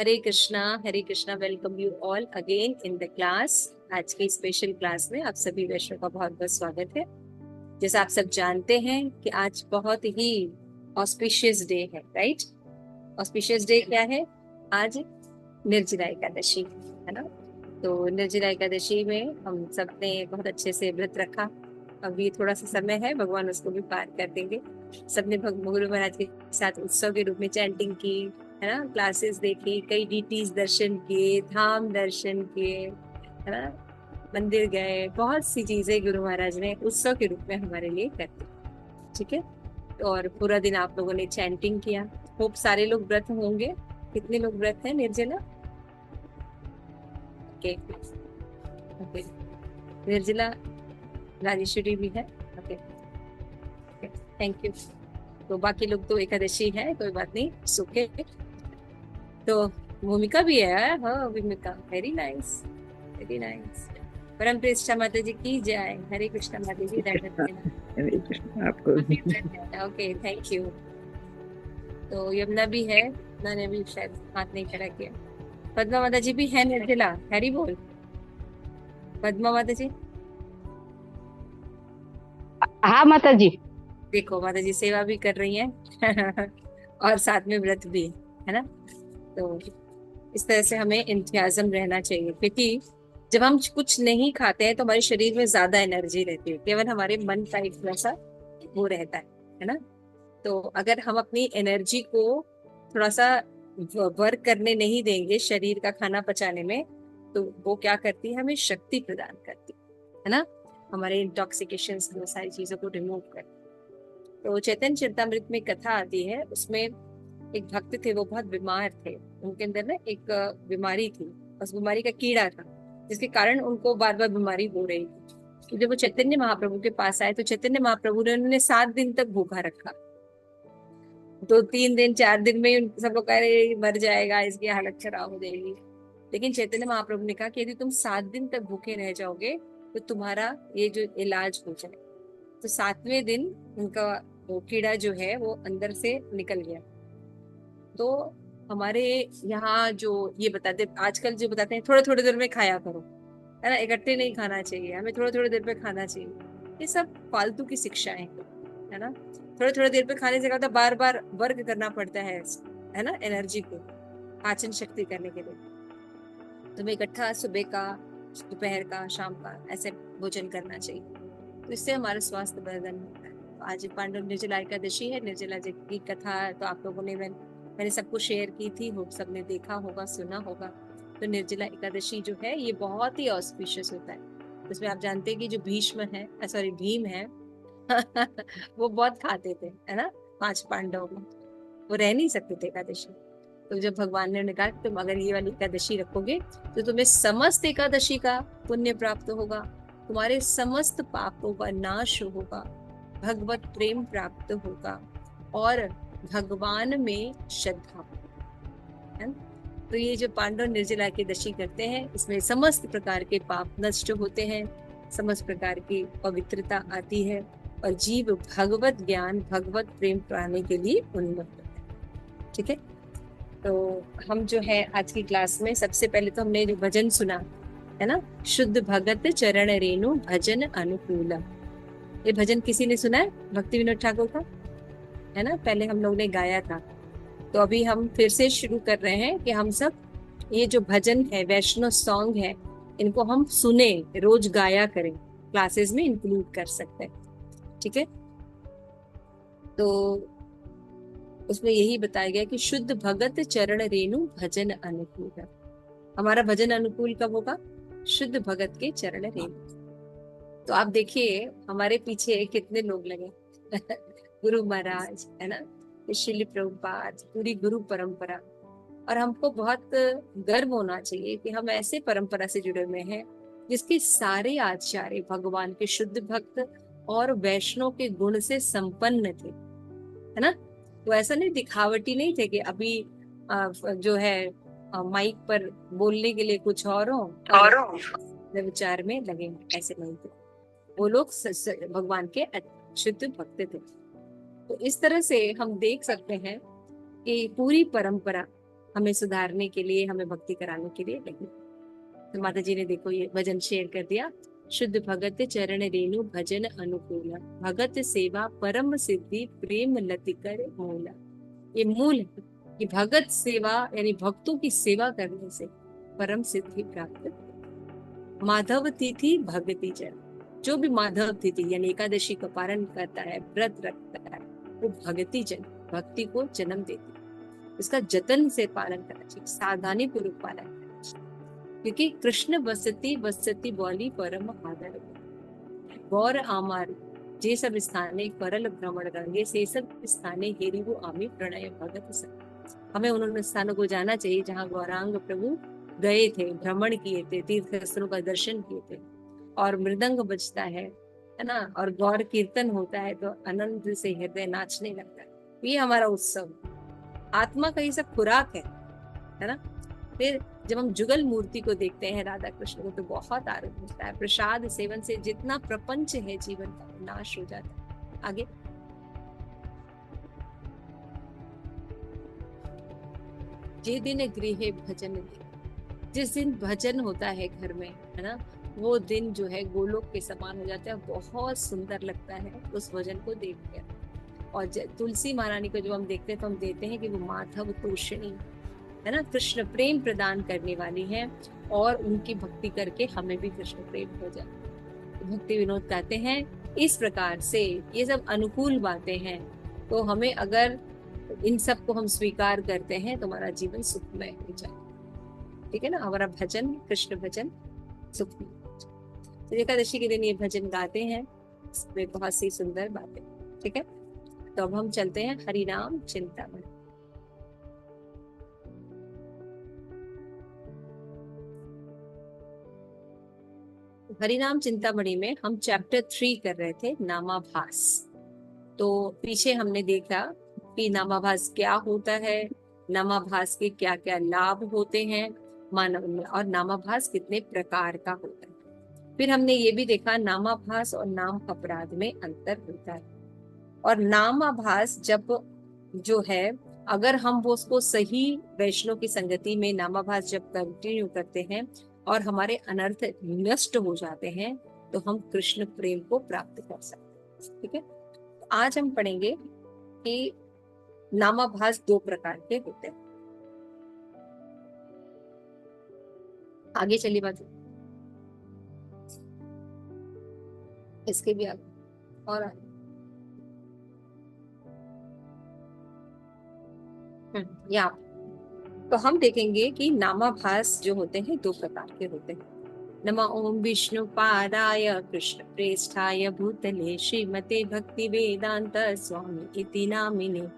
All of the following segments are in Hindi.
Hare Krishna. Welcome you all again in the class. आज की स्पेशल क्लास में आप सभी वैष्णव का बहुत बहुत स्वागत है। जैसा आप सब जानते हैं कि आज बहुत ही ऑस्पिशियस डे है, राइट। ऑस्पिशियस डे क्या है? आज निर्जला एकादशी है ना। तो निर्जला एकादशी में हम सब ने बहुत अच्छे से व्रत रखा। अभी थोड़ा सा समय है, भगवान उसको भी पार कर देंगे। सबने गुरु महाराज के साथ उत्सव के रूप में चैंटिंग की, है ना, क्लासेस देखी, कई डीटीज दर्शन किए, धाम दर्शन किए, है ना, मंदिर गए, बहुत सी चीजें गुरु महाराज ने उत्सव के रूप में हमारे लिए कर दी। ठीक है। और पूरा दिन आप लोगों ने चैंटिंग किया। होप सारे लोग व्रत होंगे। कितने लोग व्रत हैं निर्जला? Okay okay. निर्जला राजेश्वरी भी है। Okay, thank you. तो बाकी लोग तो एकादशी है, कोई बात नहीं, सुखे। तो भूमिका भी है। हाँ, भूमिका, वेरी नाइस, वेरी नाइस। परम प्रेष्ठा माता जी की जय। हरे कृष्णा माता जी, दंडवत हरे कृष्ण आपको भी। प्रणाम। Okay, thank you. तो यमुना भी है, यमुना ने भी शायद हाथ नहीं खड़ा किया। पद्मा माता जी भी है निर्जला। हरी बोल पद्मा माता जी। हाँ माता जी। देखो माता जी सेवा भी कर रही हैं और साथ में व्रत भी है ना। तो इस तरह से हमें इंतजाम रहना चाहिए, क्योंकि जब हम कुछ नहीं खाते हैं तो हमारे शरीर में ज्यादा एनर्जी रहती है, केवल हमारे मन का एक थोड़ा सा वो रहता है ना। तो अगर हम अपनी एनर्जी को थोड़ा सा वर्क करने नहीं देंगे शरीर का खाना पचाने में, तो वो क्या करती है, हमें शक्ति प्रदान करती है ना। हमारे इंटॉक्सिकेशन, सारी चीजों को रिमूव करती। तो चैतन्य चरितमृत में कथा आती है, उसमें एक भक्त थे, वो बहुत बीमार थे। उनके अंदर ना एक बीमारी थी, उस बीमारी का कीड़ा था, जिसके कारण उनको बार बार बीमारी हो रही थी। तो जब वो चैतन्य महाप्रभु के पास आए तो चैतन्य महाप्रभु ने उन्हें 7 दिन तक भूखा रखा। तो 3 दिन 4 दिन में ही सब लोग कह रहे मर जाएगा, इसकी हालत खराब हो जाएगी। लेकिन चैतन्य महाप्रभु ने कहा कि यदि तुम 7 दिन तक भूखे रह जाओगे तो तुम्हारा ये जो इलाज हो जाए। तो 7वें दिन उनका वो कीड़ा जो है वो अंदर से निकल गया। तो हमारे यहाँ जो ये बताते, आजकल जो बताते हैं थोड़े थोड़े देर में खाया करो, है ना, इकट्ठे नहीं खाना चाहिए, हमें थोड़े थोड़े देर पे खाना चाहिए, ये सब फालतू की शिक्षाएं है ना। थोड़े थोड़े देर पे खाने से क्या होता है, बार बार वर्क करना पड़ता है ना, एनर्जी को पाचन शक्ति करने के लिए। तुम्हें इकट्ठा सुबह का, दोपहर का, शाम का ऐसे भोजन करना चाहिए। तो इससे हमारा स्वास्थ्य वर्धन होता है। तो आज पांडव निर्जला एकादशी है। निर्जला जी की कथा तो आप लोगों ने, मैंने सबको शेयर की थी, वो सबने देखा होगा, सुना होगा। तो निर्जला एकादशी जो है ये बहुत ही ऑस्पिशियस होता है। उसमें आप जानते हैं कि जो भीष्म है, सॉरी भीम है वो बहुत खाते थे, है ना। 5 पांडव में वो रह नहीं सकते थे एकादशी। तो जब भगवान ने कहा कि तुम अगर ये वाली एकादशी रखोगे तो तुम्हें समस्त एकादशी का पुण्य प्राप्त होगा, तुम्हारे समस्त पापों का नाश होगा, भगवत प्रेम प्राप्त होगा और भगवान में श्रद्धा है ना? तो ये जो पांडव निर्जला एकादशी करते हैं, इसमें समस्त प्रकार के पाप नष्ट होते हैं, समस्त प्रकार की पवित्रता आती है और जीव भगवत ज्ञान, भगवत प्रेम पाने के लिए उन्मुक्त होता है। ठीक है। तो हम जो है आज की क्लास में सबसे पहले तो हमने जो भजन सुना है ना, शुद्ध भगत चरण रेणु भजन अनुकूल। ये भजन किसी ने सुना है? भक्ति विनोद ठाकुर का, है ना, पहले हम लोग ने गाया था। तो अभी हम फिर से शुरू कर रहे हैं कि हम सब ये जो भजन है, वैष्णव सॉन्ग है, इनको हम सुने, रोज गाया करें, क्लासेस में इंक्लूड कर सकते हैं। ठीक है। तो उसमें यही बताया गया कि शुद्ध भगत चरण रेणु भजन अनुकूल। हमारा भजन अनुकूल कब होगा? शुद्ध भगत के चरण रेणु। तो आप देखिए हमारे पीछे कितने लोग लगे गुरु महाराज, है ना, श्रील प्रभुपाद, पूरी गुरु परंपरा। और हमको बहुत गर्व होना चाहिए कि हम ऐसे परंपरा से जुड़े हुए हैं जिसके सारे आचार्य भगवान के शुद्ध भक्त और वैष्णव के गुण से संपन्न थे, है ना। तो ऐसा नहीं, दिखावटी नहीं थे कि अभी जो है माइक पर बोलने के लिए कुछ और हो और विचार में लगे हों, ऐसे नहीं थे। वो लोग भगवान के शुद्ध भक्त थे। तो इस तरह से हम देख सकते हैं कि पूरी परंपरा हमें सुधारने के लिए, हमें भक्ति कराने के लिए नहीं। तो माता जी ने देखो ये भजन शेयर कर दिया। शुद्ध भगत चरण रेणु भजन अनुकूल, भगत सेवा परम सिद्धि प्रेम लति कर मूला। ये मूल है कि भगत सेवा यानी भक्तों की सेवा करने से परम सिद्धि प्राप्त। माधव तिथि भगति जन, जो भी माधव तिथि यानी एकादशी का पारण करता है, व्रत रखता है, वो भगति जन, भक्ति को जन्म देती है। इसका जतन से पालन करना चाहिए, सावधानी पूर्वक पालन करना चाहिए, क्योंकि कृष्ण वसती वसती बोली परम आदर गौर आमार जे सब स्थाने करल भ्रमण रंगे से सब स्थाने हेरी वो आमी प्रणय भगत सब। हमें उन स्थानों को जाना चाहिए जहाँ गौरांग प्रभु गए थे, भ्रमण किए थे, तीर्थ स्थलों का दर्शन किए थे, और मृदंग बजता है ना, और गौर कीर्तन होता है, तो आनंद से हृदय नाचने लगता है। ये हमारा उत्सव, आत्मा का ये सब खुराक है ना। फिर जब हम जुगल मूर्ति को देखते हैं राधा कृष्ण को, तो बहुत आनंद मिलता है। प्रसाद सेवन से जितना प्रपंच है जीवन का नाश हो जाता है। आगे जे दिन गृहे भजन दे, जिस दिन भजन होता है घर में, है ना, वो दिन जो है गोलोक के समान हो जाता है, बहुत सुंदर लगता है उस भजन को देख कर। और तुलसी महारानी को जब हम देखते हैं तो हम देते हैं कि वो माधव तोषिणी है ना, कृष्ण प्रेम प्रदान करने वाली है, और उनकी भक्ति करके हमें भी कृष्ण प्रेम हो जाए। तो भक्ति विनोद कहते हैं इस प्रकार से ये सब अनुकूल बातें हैं, तो हमें अगर इन सब को हम स्वीकार करते हैं तो हमारा जीवन सुखमय हो जाए। ठीक है ना, हमारा भजन, कृष्ण भजन सुखमय। तो एकादशी के दिन ये भजन गाते हैं, इसमें बहुत सी सुंदर बातें। ठीक है, तो अब हम चलते हैं हरिनाम चिंतामणि। हरिनाम चिंतामणि में हम चैप्टर 3 कर रहे थे, नामाभास। तो पीछे हमने देखा कि नामाभास क्या होता है, नामाभास के क्या क्या लाभ होते हैं मानव में, और नामाभास कितने प्रकार का होता है। फिर हमने ये भी देखा नामाभास और नाम अपराध में अंतर होता है। और नामाभास जब जो है, अगर हम वो उसको सही वैष्णव की संगति में नामाभास जब कंटिन्यू करते हैं और हमारे अनर्थ नष्ट हो जाते हैं, तो हम कृष्ण प्रेम को प्राप्त कर सकते हैं। ठीक है, तो आज हम पढ़ेंगे कि नामाभास 2 प्रकार के होते हैं। आगे चलिए बात, इसके भी आगे और आगे। यहाँ तो हम देखेंगे कि नामाभास जो होते हैं 2 प्रकार के होते हैं। नमः ओम विष्णु पादाय कृष्ण प्रेष्ठाय भूतले श्रीमते भक्ति वेदांत स्वामी इति नामिने,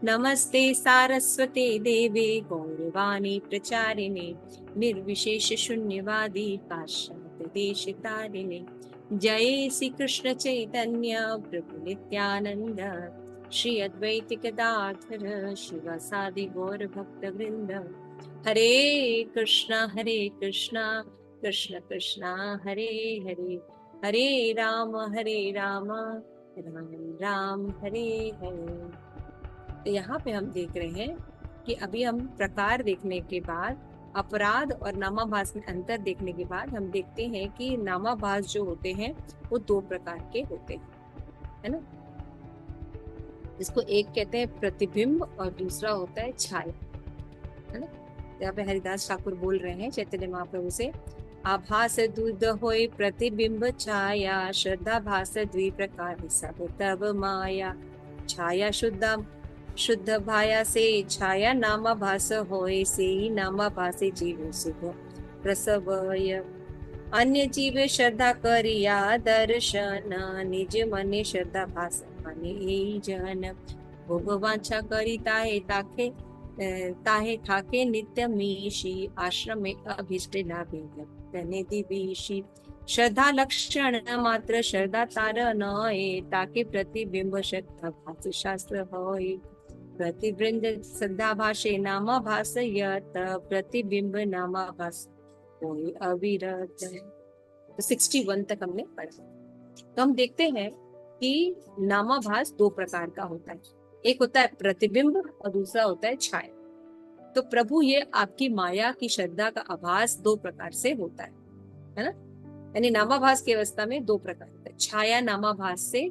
नमस्ते सारस्वते देवे गौरवाणी प्रचारिणे, निर्विशेष शून्यवादी पाश्चात्य देशतारिणे, जय श्री कृष्ण चैतन्य प्रभु नित्यानंद, श्री अद्वैत गदाधर शिवासादि गौर भक्त वृंद, हरे कृष्णा कृष्ण कृष्णा हरे हरे, हरे राम राम राम हरे हरे। तो यहाँ पे हम देख रहे हैं कि अभी हम प्रकार देखने के बाद, अपराध और नामाभास में अंतर देखने के बाद, हम देखते हैं कि नामाभास जो होते हैं वो 2 प्रकार के होते हैं, है ना। इसको एक कहते हैं प्रतिबिंब और दूसरा होता है छाया, है ना। यहाँ पे हरिदास ठाकुर बोल रहे हैं चैतन्य महाप्रभु से, आभास दूध होय प्रतिबिंब छाया, श्रद्धा भास द्वि प्रकार सब तब माया, छाया शुद्ध भाया से छाया नामाभास होय, से ही नामाभासे जीव सुख प्रसवय, अन्य जीव श्रद्धा करिया दर्शन, निज मने श्रद्धा भास माने जन, भोगवांछा करी ताहे ठाके नित्य मीशी, आश्रम में अभिष्ट लाभे तने दिवीशी, श्रद्धा लक्षण मात्र श्रद्धा तार नये, ताके प्रतिबिंब श्रद्धा भास शास्त्र होय, प्रतिबिंब श्रद्धा भाषे नामाभास यत, प्रतिबिंब नामाभास होय अविरत। तो 61 तक हमने पढ़ा। तो हम देखते हैं कि नामाभास 2 प्रकार का होता है, एक होता है प्रतिबिंब और दूसरा होता है छाया। तो प्रभु ये आपकी माया की श्रद्धा का आभास दो प्रकार से होता है ना। यानी नामाभास की अवस्था में दो प्रकार होता है, छाया नामाभास से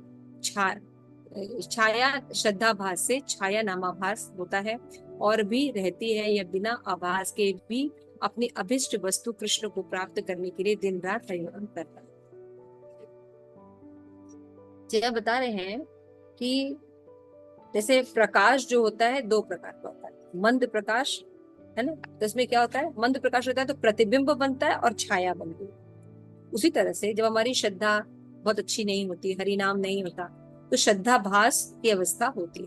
छाया श्रद्धाभास से छाया नामाभास होता है, और भी रहती है यह बिना आभास के भी अपनी अभिष्ट वस्तु कृष्ण को प्राप्त करने के लिए दिन रात प्रयत्न करता है। यह बता रहे हैं कि जैसे प्रकाश जो होता है दो प्रकार का होता है, मंद प्रकाश है ना, तो इसमें क्या होता है, मंद प्रकाश होता है तो प्रतिबिंब बनता है और छाया बनती है। उसी तरह से जब हमारी श्रद्धा बहुत अच्छी नहीं होती, हरि नाम नहीं होता, तो श्रद्धाभास की अवस्था होती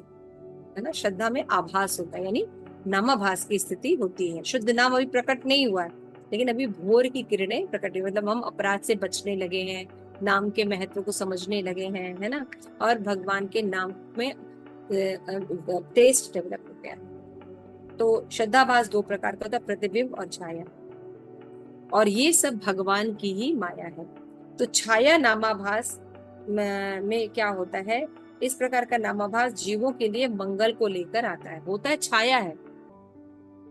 है ना, श्रद्धा में आभास होता है, यानी नामाभास की स्थिति होती है। शुद्ध नाम अभी प्रकट नहीं हुआ है, लेकिन अभी भोर की किरणें प्रकट हुई, मतलब हम अपराध से बचने लगे हैं, नाम के महत्व को समझने लगे हैं, है ना, और भगवान के नाम में टेस्ट डेवलप हो गया। तो श्रद्धाभास दो प्रकार का होता है, प्रतिबिंब और छाया, और ये सब भगवान की ही माया है। तो छाया नामाभास में क्या होता है, इस प्रकार का नामाभास जीवों के लिए मंगल को लेकर आता है, होता है छाया है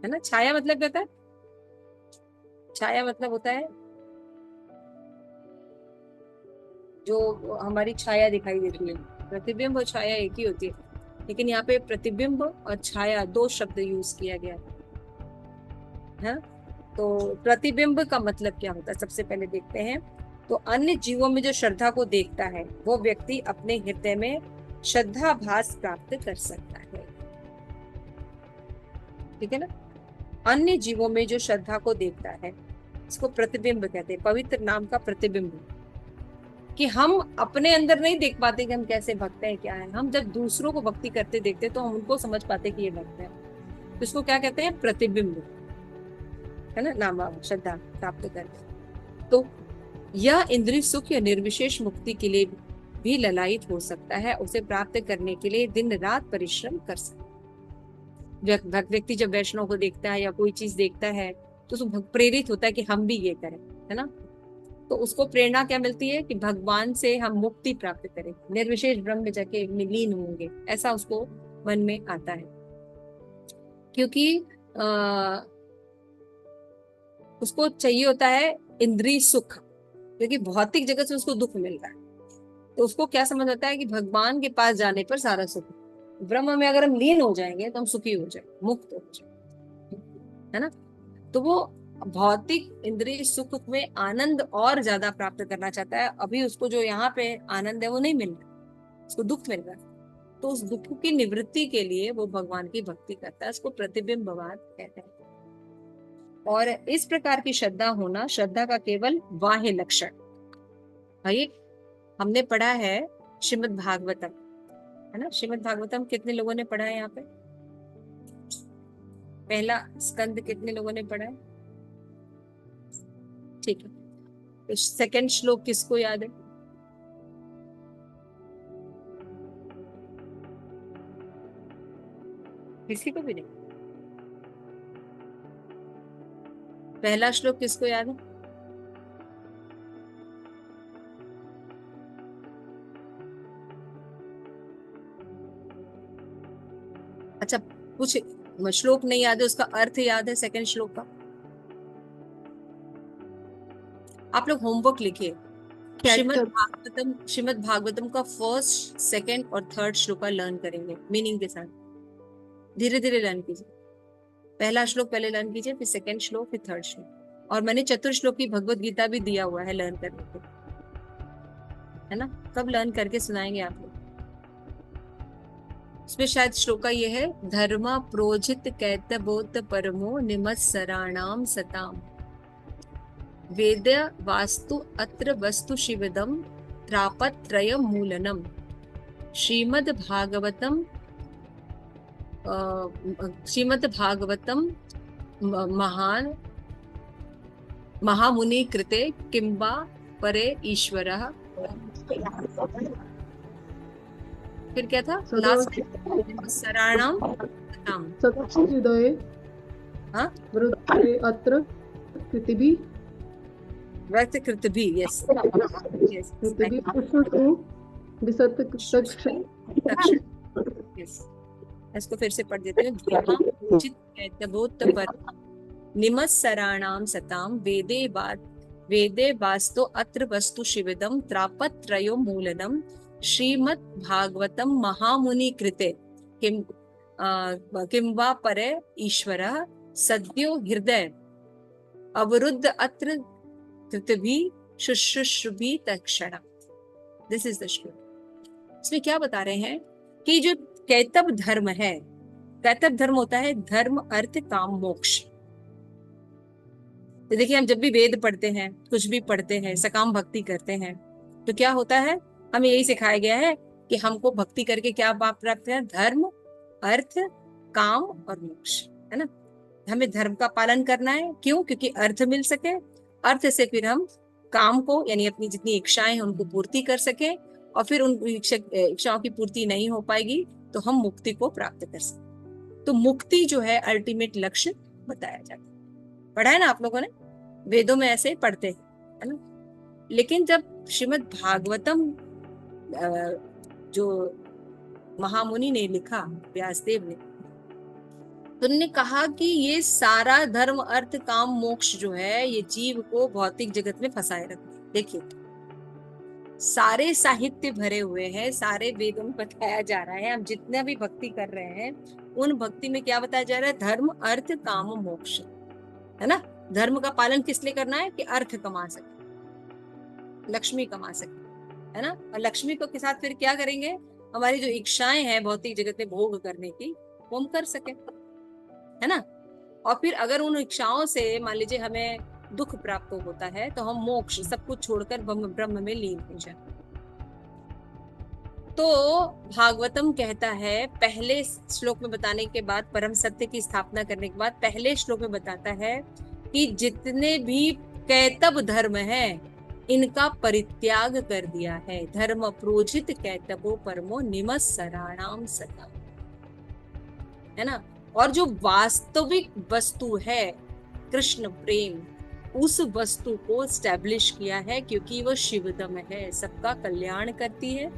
ना। छाया मतलब क्या होता है, छाया मतलब होता है जो हमारी छाया दिखाई देती है, प्रतिबिंब और छाया एक ही होती है, लेकिन यहाँ पे प्रतिबिंब और छाया दो शब्द यूज किया गया है। तो प्रतिबिंब का मतलब क्या होता है, सबसे पहले देखते हैं। तो अन्य जीवों में जो श्रद्धा को देखता है वो व्यक्ति अपने हृदय में श्रद्धाभास प्राप्त कर सकता है, ठीक है ना। अन्य जीवों में जो श्रद्धा को देखता है इसको प्रतिबिंब कहते हैं, पवित्र नाम का प्रतिबिंब, कि हम अपने अंदर नहीं देख पाते कि हम कैसे भक्त हैं, क्या है, हम जब दूसरों को भक्ति करते देखते तो हम उनको समझ पाते कि ये भक्त है, तो इसको क्या कहते हैं, प्रतिबिंब, है ना, नाम श्रद्धा प्राप्त करके। तो यह इंद्रिय सुख या निर्विशेष मुक्ति के लिए भी ललायित हो सकता है, उसे प्राप्त करने के लिए दिन रात परिश्रम कर सकता है। व्यक्ति जब वैष्णव को देखता है या कोई चीज देखता है तो उसको प्रेरित होता है कि हम भी ये करें, है ना, तो उसको प्रेरणा क्या मिलती है कि भगवान से हम मुक्ति प्राप्त करें, निर्विशेष ब्रह्म में जाके लीन होंगे, ऐसा उसको मन में आता है। क्योंकि उसको चाहिए होता है इंद्रिय सुख, क्योंकि भौतिक जगत से उसको दुख मिल रहा है, तो उसको क्या समझ आता है कि भगवान के पास जाने पर सारा सुख, ब्रह्म में अगर हम लीन हो जाएंगे तो हम सुखी हो जाएंगे, मुक्त हो जाएंगे, है ना। तो वो भौतिक इंद्रिय सुख में आनंद और ज्यादा प्राप्त करना चाहता है, अभी उसको जो यहाँ पे आनंद है वो नहीं मिल रहा, उसको दुख मिल रहा है, तो उस दुख की निवृत्ति के लिए वो भगवान की भक्ति करता है, उसको प्रतिबिंबवाद कहते हैं। और इस प्रकार की श्रद्धा होना श्रद्धा का केवल बाह्य लक्षण। भाई हमने पढ़ा है श्रीमद् भागवतम, है ना, श्रीमद् भागवतम कितने लोगों ने पढ़ा है, यहाँ पे पहला स्कंद कितने लोगों ने पढ़ा है, ठीक है, तो सेकंड श्लोक किसको याद है, किसी को भी नहीं, पहला श्लोक किसको याद है, अच्छा कुछ श्लोक नहीं याद है, उसका अर्थ याद है सेकंड श्लोक का, आप लोग होमवर्क लिखिए, श्रीमद् भागवतम का फर्स्ट सेकंड और थर्ड श्लोक का लर्न करेंगे मीनिंग के साथ, धीरे धीरे लर्न कीजिए, पहला श्लोक पहले लर्न कीजिए, फिर सेकंड श्लोक, फिर थर्ड श्लोक, और मैंने चतुर्श्लोक की भगवत गीता भी दिया हुआ है लर्न करने के, है ना, कब लर्न करके सुनाएंगे आप लोग। उसमें शायद श्लोका ये है, धर्म प्रोजित कैतबोत परमो निमत्सराणाम सताम वेद वास्तु अत्र वस्तु शिवदम त्रापत्रय मूलनम श्रीमद् भागवतम महान महामुनि कृते किंबा परे ईश्वरः, फिर क्या था लास्ट, सराणाम हृदये हाँ वृत्ते अत्र कृतिभि व्यक्त कृतभि, यस यस कृतिभि पुष्टु विसत तक्ष, यस, इसको फिर से पढ़ देते हैं, ध्यान उचित कैतवोत्तर निमत्सराणां सतां वेदे वास्तो अत्र वस्तु शिविदं त्रापत्रयो मूलनम श्रीमद् भागवतम महामुनि कृते किं वा परे ईश्वरः सद्यो हृदय अवरुद्ध अत्र कृतभि शुश्रूषभि तत्क्षण। दिस इज द श्लोक। इसमें क्या बता रहे हैं कि जो कैतव धर्म है, कैतव धर्म होता है धर्म अर्थ काम मोक्ष। तो देखिए, हम जब भी वेद पढ़ते हैं, कुछ भी पढ़ते हैं, सकाम भक्ति करते हैं, तो क्या होता है, हमें यही सिखाया गया है कि हमको भक्ति करके क्या प्राप्त है, धर्म अर्थ काम और मोक्ष, है ना। हमें धर्म का पालन करना है, क्यों? क्योंकि अर्थ मिल सके, अर्थ से फिर हम काम को यानी अपनी जितनी इच्छाएं हैं उनको पूर्ति कर सके, और फिर उन इच्छाओं की पूर्ति नहीं हो पाएगी तो हम मुक्ति को प्राप्त कर सके। तो मुक्ति जो है अल्टीमेट लक्ष्य बताया जाता है। पढ़ा है ना आप लोगों ने, वेदों में ऐसे पढ़ते हैं, है ना। लेकिन जब श्रीमद् भागवतम जो महामुनि ने लिखा, व्यासदेव ने, तो उन्होंने कहा कि ये सारा धर्म अर्थ काम मोक्ष जो है ये जीव को भौतिक जगत में फंसाए रखते। देखिए, सारे साहित्य भरे हुए हैं, सारे वेदों में बताया जा रहा है, हम जितना भी भक्ति कर रहे हैं उन भक्ति में क्या बताया जा रहा है, धर्म अर्थ काम मोक्ष, है ना। धर्म का पालन किस लिए करना है कि अर्थ कमा सके, लक्ष्मी कमा सके, है ना। और लक्ष्मी को के साथ फिर क्या करेंगे, हमारी जो इच्छाएं हैं भौतिक जगत में भोग करने की वो हम कर सके, है ना। और फिर अगर उन इच्छाओं से मान लीजिए हमें दुख प्राप्त होता है तो हम मोक्ष सब कुछ छोड़कर ब्रह्म में लीन हो जाए। तो भागवतम कहता है, पहले श्लोक में बताने के बाद, परम सत्य की स्थापना करने के बाद पहले श्लोक में बताता है कि जितने भी कैतव धर्म है इनका परित्याग कर दिया है। धर्म प्रोजित कैतवो परमो निमत्सराणाम सता, है ना। और जो वास्तविक वस्तु है कृष्ण प्रेम, उस वस्तु को स्टैब्लिश किया है, क्योंकि वो शिवदम है, सबका कल्याण करती है।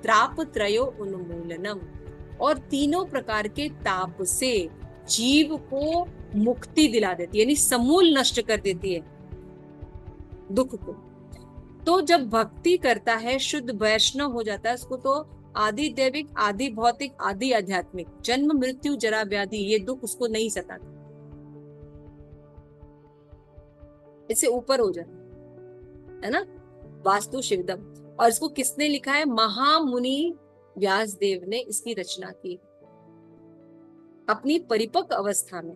त्राप त्रयो उन्मूलनम, और तीनों प्रकार के ताप से जीव को मुक्ति दिला देती है, यानी समूल नष्ट कर देती है दुख को। तो जब भक्ति करता है, शुद्ध वैष्णव हो जाता है, उसको तो आदि दैविक, आदि भौतिक, आदि आध्यात्मिक, जन्म मृत्यु जरा व्याधि, ये दुख उसको नहीं सताता, इससे ऊपर हो जाता है ना। वास्तु शिवदम। और इसको किसने लिखा है, महामुनि व्यासदेव ने इसकी रचना की अपनी परिपक्व अवस्था में,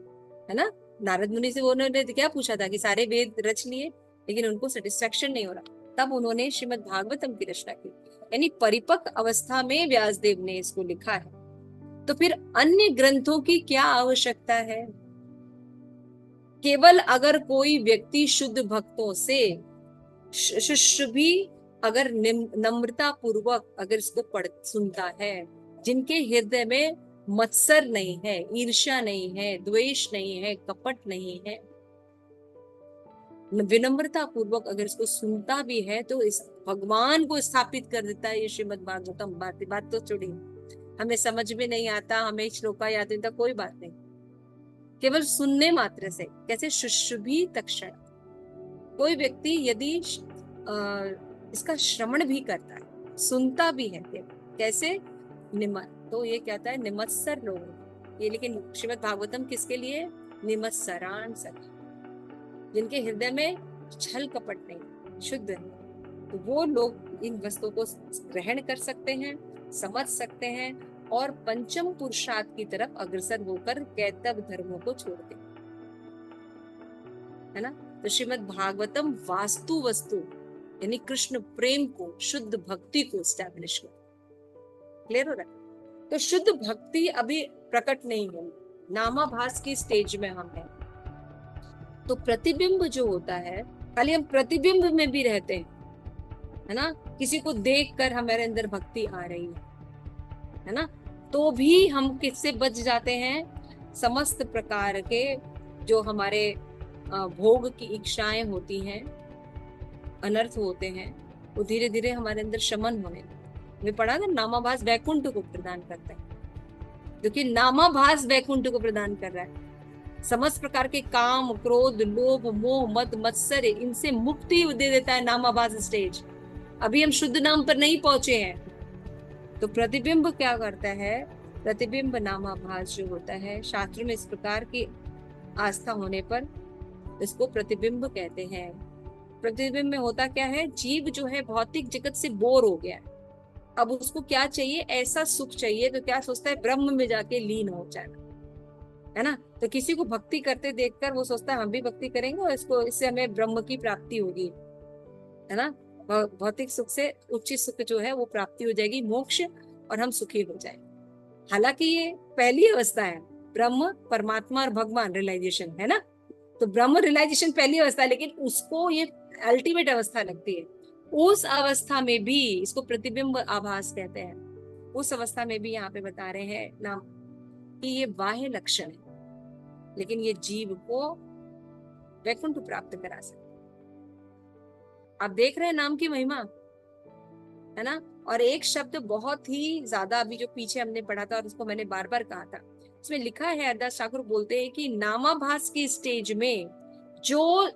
है ना। नारद मुनि से उन्होंने क्या पूछा था कि सारे वेद रच लिए, लेकिन उनको सेटिस्फेक्शन नहीं हो रहा, तब उन्होंने श्रीमद् भागवतम की रचना की, यानी परिपक्व अवस्था में व्यासदेव ने इसको लिखा है। तो फिर अन्य ग्रंथों की क्या आवश्यकता है। केवल अगर कोई व्यक्ति शुद्ध भक्तों से शुश्रूषभि अगर नम्रता पूर्वक अगर इसको पढ़ सुनता है, जिनके हृदय में मत्सर नहीं है, ईर्ष्या नहीं है, द्वेष नहीं है, कपट नहीं है, विनम्रता पूर्वक अगर इसको सुनता भी है, तो इस भगवान को स्थापित कर देता है ये श्रीमद् भागवतम। बात तो छोड़ी, हमें समझ में नहीं आता, हमें श्लोका याद नहीं था, कोई बात नहीं, केवल सुनने मात्र से। कैसे, शुश्रूषभि तत्क्षण। कोई व्यक्ति यदि इसका श्रवण भी करता है, सुनता भी है, कैसे, तो ये कहता है निमत्सर लोग ये। लेकिन श्रीमद् भागवतम किसके लिए, निमत्सरान सखा, जिनके हृदय में छल कपट नहीं, शुद्ध है, तो वो लोग इन वस्तुओं को ग्रहण कर सकते हैं, समझ सकते हैं, और पंचम पुरुषार्थ की तरफ अग्रसर होकर कैतव धर्मों को छोड़ते हैं, है ना। तो श्रीमद् भागवतम वास्तु वस्तु यानी कृष्ण प्रेम को, शुद्ध भक्ति को स्टैब्लिश कर। क्लियर हो रहा है। तो शुद्ध भक्ति अभी प्रकट नहीं है, नामाभास की स्टेज में हम हैं। तो प्रतिबिंब जो होता है, खाली हम प्रतिबिंब में भी रहते हैं, है ना। किसी को देखकर हमारे अंदर भक्ति आ रही है ना, तो भी हम किससे बच जाते हैं, समस्त प्रकार के जो हमारे भोग की इच्छाएं होती हैं, अनर्थ होते हैं, वो धीरे धीरे हमारे अंदर शमन होने लगते। मैं पढ़ा ना, नामाभास वैकुंठ को प्रदान करता है, क्योंकि नामाभास वैकुंठ को प्रदान कर रहा है। समस्त प्रकार के काम, क्रोध, लोभ, मोह, मद, मत्सर, इनसे मुक्ति दे देता है नामाभास स्टेज। अभी हम शुद्ध नाम पर नहीं पहुंचे हैं। तो प्रतिबिंब क्या करता है? प्रतिबिंब नामाभास जो होता है, शास्त्र में इस प्रकार की आस्था होने पर इसको प्रतिबिंब कहते हैं। प्रतिबिंब में होता क्या है? जीव जो है भौतिक जगत से बोर हो गया, अब उसको क्या चाहिए? ऐसा सुख चाहिए। तो क्या सोचता है? ब्रह्म में जाके लीन हो जाना, है ना। तो किसी को भक्ति करते देखकर वो सोचता है हम भी भक्ति करेंगे और इससे हमें ब्रह्म की प्राप्ति होगी, है ना। भौतिक सुख से उच्च सुख जो है वो प्राप्ति हो जाएगी, मोक्ष, और हम सुखी हो जाएंगे। हालांकि ये पहली अवस्था है, ब्रह्म, परमात्मा और भगवान रियलाइजेशन, है ना। तो ब्रह्म रियलाइजेशन पहली अवस्था है, लेकिन उसको ये अल्टीमेट अवस्था लगती है। उस अवस्था में भी इसको प्रतिबिंब आभास कहते हैं। उस अवस्था में भी यहाँ पे बता रहे हैं ना कि ये बाह्य लक्षण है, लेकिन ये जीव को वैकुंठ प्राप्त करा सकते। आप देख रहे हैं नाम की महिमा, है ना। और एक शब्द बहुत ही ज्यादा, अभी जो पीछे हमने पढ़ा था और उसको मैंने बार बार कहा था, इसमें लिखा है, हरदास ठाकुर बोलते हैं कि नामाभास की स्टेज में जो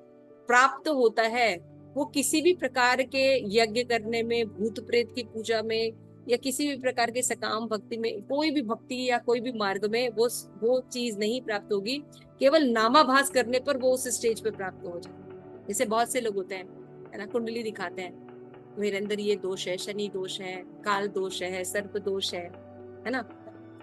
प्राप्त होता है वो किसी भी प्रकार के यज्ञ करने में, भूत प्रेत की पूजा में, या किसी भी प्रकार के सकाम भक्ति में, कोई भी भक्ति या कोई भी मार्ग में वो चीज नहीं प्राप्त होगी। केवल नामाभास करने पर वो उस स्टेज पे प्राप्त हो जाए। जैसे बहुत से लोग होते हैं, है ना, कुंडली दिखाते हैं, मेरे अंदर ये दोष है, शनि दोष है, काल दोष है, सर्प दोष है ना।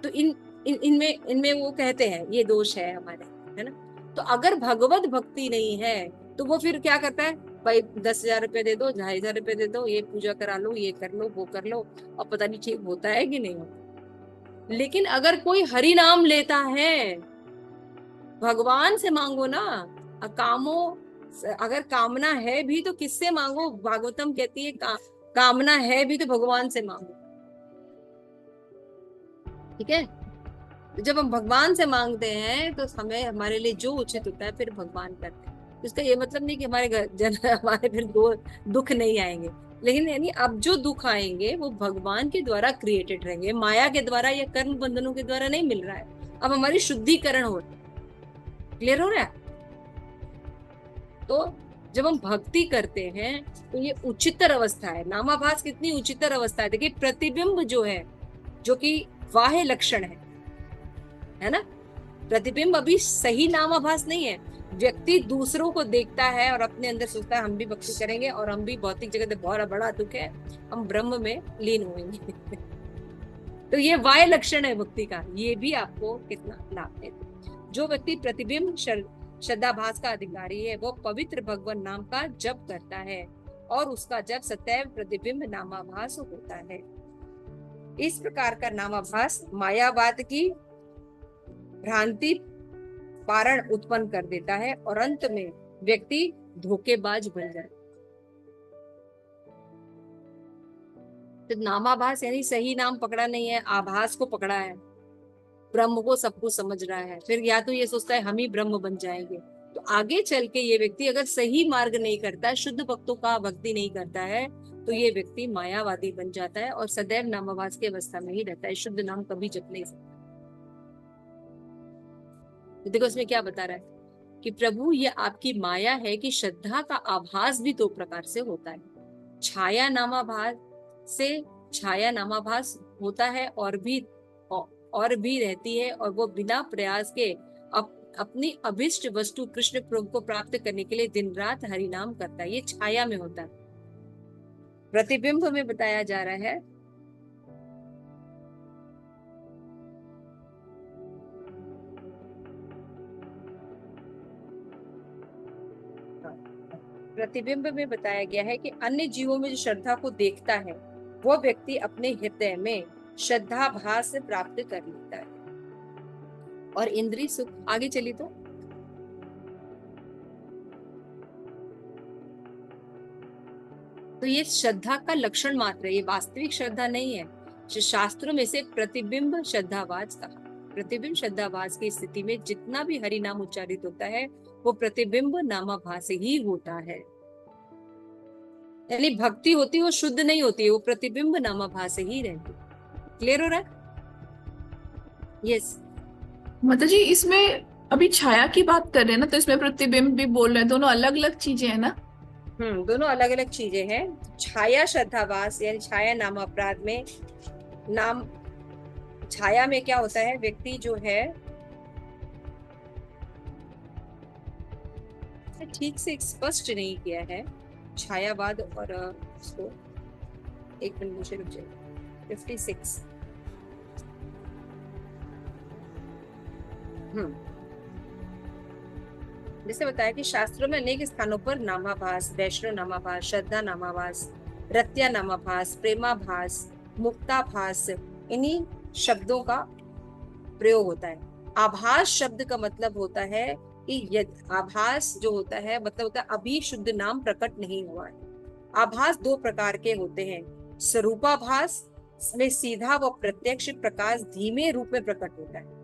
तो इनमें वो कहते हैं ये दोष है हमारे, है ना। तो अगर भगवत भक्ति नहीं है तो वो फिर क्या करता है? भाई 10,000 रुपए दे दो, 2,500 रुपए दे दो, ये पूजा करा लो, ये कर लो, वो कर लो, और पता नहीं ठीक होता है कि नहीं होता। लेकिन अगर कोई हरि नाम लेता है, भगवान से मांगो ना। कामो, अगर कामना है भी तो किससे मांगो? भागवतम कहती है कामना है भी तो भगवान से मांगो, ठीक है। जब हम भगवान से मांगते हैं तो हमें, हमारे लिए जो उचित होता है फिर भगवान करते हैं। इसका ये मतलब नहीं कि हमारे हमारे फिर दुख नहीं आएंगे, लेकिन यानी अब जो दुख आएंगे वो भगवान के द्वारा क्रिएटेड रहेंगे, माया के द्वारा या कर्म बंधनों के द्वारा नहीं मिल रहा है। अब हमारी शुद्धिकरण हो रहा है। क्लियर हो रहा है? तो जब हम भक्ति करते हैं तो ये उच्चतर अवस्था है। नामाभास कितनी उच्चतर अवस्था है। देखिए प्रतिबिंब जो है, जो कि बाह्य लक्षण है ना। प्रतिबिंब अभी सही नामाभास नहीं है। व्यक्ति दूसरों को देखता है और अपने अंदर सोचता है हम भी भक्ति करेंगे और हम भी भौतिक जगत में बहुत बड़ा दुख है, हम ब्रह्म में लीन होंगे। तो ये बाह्य लक्षण है भक्ति का। ये भी आपको कितना लाभ देता। जो व्यक्ति प्रतिबिंब श्रद्धाभास का अधिकारी है वो पवित्र भगवान नाम का जप करता है और उसका जप सदैव प्रतिबिंब नामाभास होता है। इस प्रकार का नामाभास मायावाद की भ्रांति कारण उत्पन्न कर देता है और अंत में व्यक्ति धोखेबाज बन जाए। तो नामाभास यानी सही नाम पकड़ा नहीं है, आभास को पकड़ा है, ब्रह्म को सब कुछ समझ रहा है। फिर या तो ये सोचता है हम ही ब्रह्म बन जाएंगे। तो आगे चल के ये व्यक्ति अगर सही मार्ग नहीं करता है, शुद्ध भक्तों का भक्ति नहीं करता है, तो ये व्यक्ति मायावादी बन जाता है और सदैव नामाभास की अवस्था में ही रहता है। शुद्ध नाम कभी जप नहीं सकता। तो देखो इसमें क्या बता रहा है कि प्रभु ये आपकी माया है कि श्रद्धा का आभास भी दो प्रकार से होता है। छाया नामाभास से छाया नामाभास होता है और भी रहती है, और वो बिना प्रयास के अपनी अभिष्ट वस्तु कृष्ण प्रभु को प्राप्त करने के लिए दिन रात हरि नाम करता है। ये छाया में होता है। प्रतिबिंब में बताया जा रहा है प्रतिबिंब में बताया गया है कि अन्य जीवों में जो श्रद्धा को देखता है वो व्यक्ति अपने हृदय में श्रद्धा भास से प्राप्त कर लेता है और इंद्रिय सुख। आगे चलिए तो ये श्रद्धा का लक्षण मात्र है, ये वास्तविक श्रद्धा नहीं है। शास्त्रों में से प्रतिबिंब श्रद्धावास कहा। प्रतिबिंब श्रद्धावास की स्थिति में जितना भी हरि नाम उच्चारित होता है वो प्रतिबिंब नामाभास ही होता है। यानी भक्ति होती है वो शुद्ध नहीं होती है, वो प्रतिबिंब नामाभास ही रहती है। क्लियर हो रहा है? यस माता जी, इसमें अभी छाया की बात कर रहे हैं ना, तो इसमें प्रतिबिंब भी बोल रहे हैं, दोनों अलग अलग चीजें हैं ना। दोनों अलग अलग चीजें हैं। छाया श्रद्धावास यानी छाया नाम अपराध में, नाम छाया में क्या होता है, व्यक्ति जो है, ठीक से स्पष्ट नहीं किया है छायावाद और उसको, एक मिनट मुझे रुक जाए, 56। जैसे बताया कि शास्त्रों में अनेक स्थानों पर नामाभास, वैष्णव नामाभास, श्रद्धा नामाभास, रत्या नामाभास, प्रेमाभास, मुक्ताभास, इन्हीं शब्दों का प्रयोग होता है। आभास शब्द का मतलब होता है कि आभास जो होता है मतलब होता है अभी शुद्ध नाम प्रकट नहीं हुआ है। आभास दो प्रकार के होते हैं। स्वरूपाभास में सीधा व प्रत्यक्ष प्रकाश धीमे रूप में प्रकट होता है।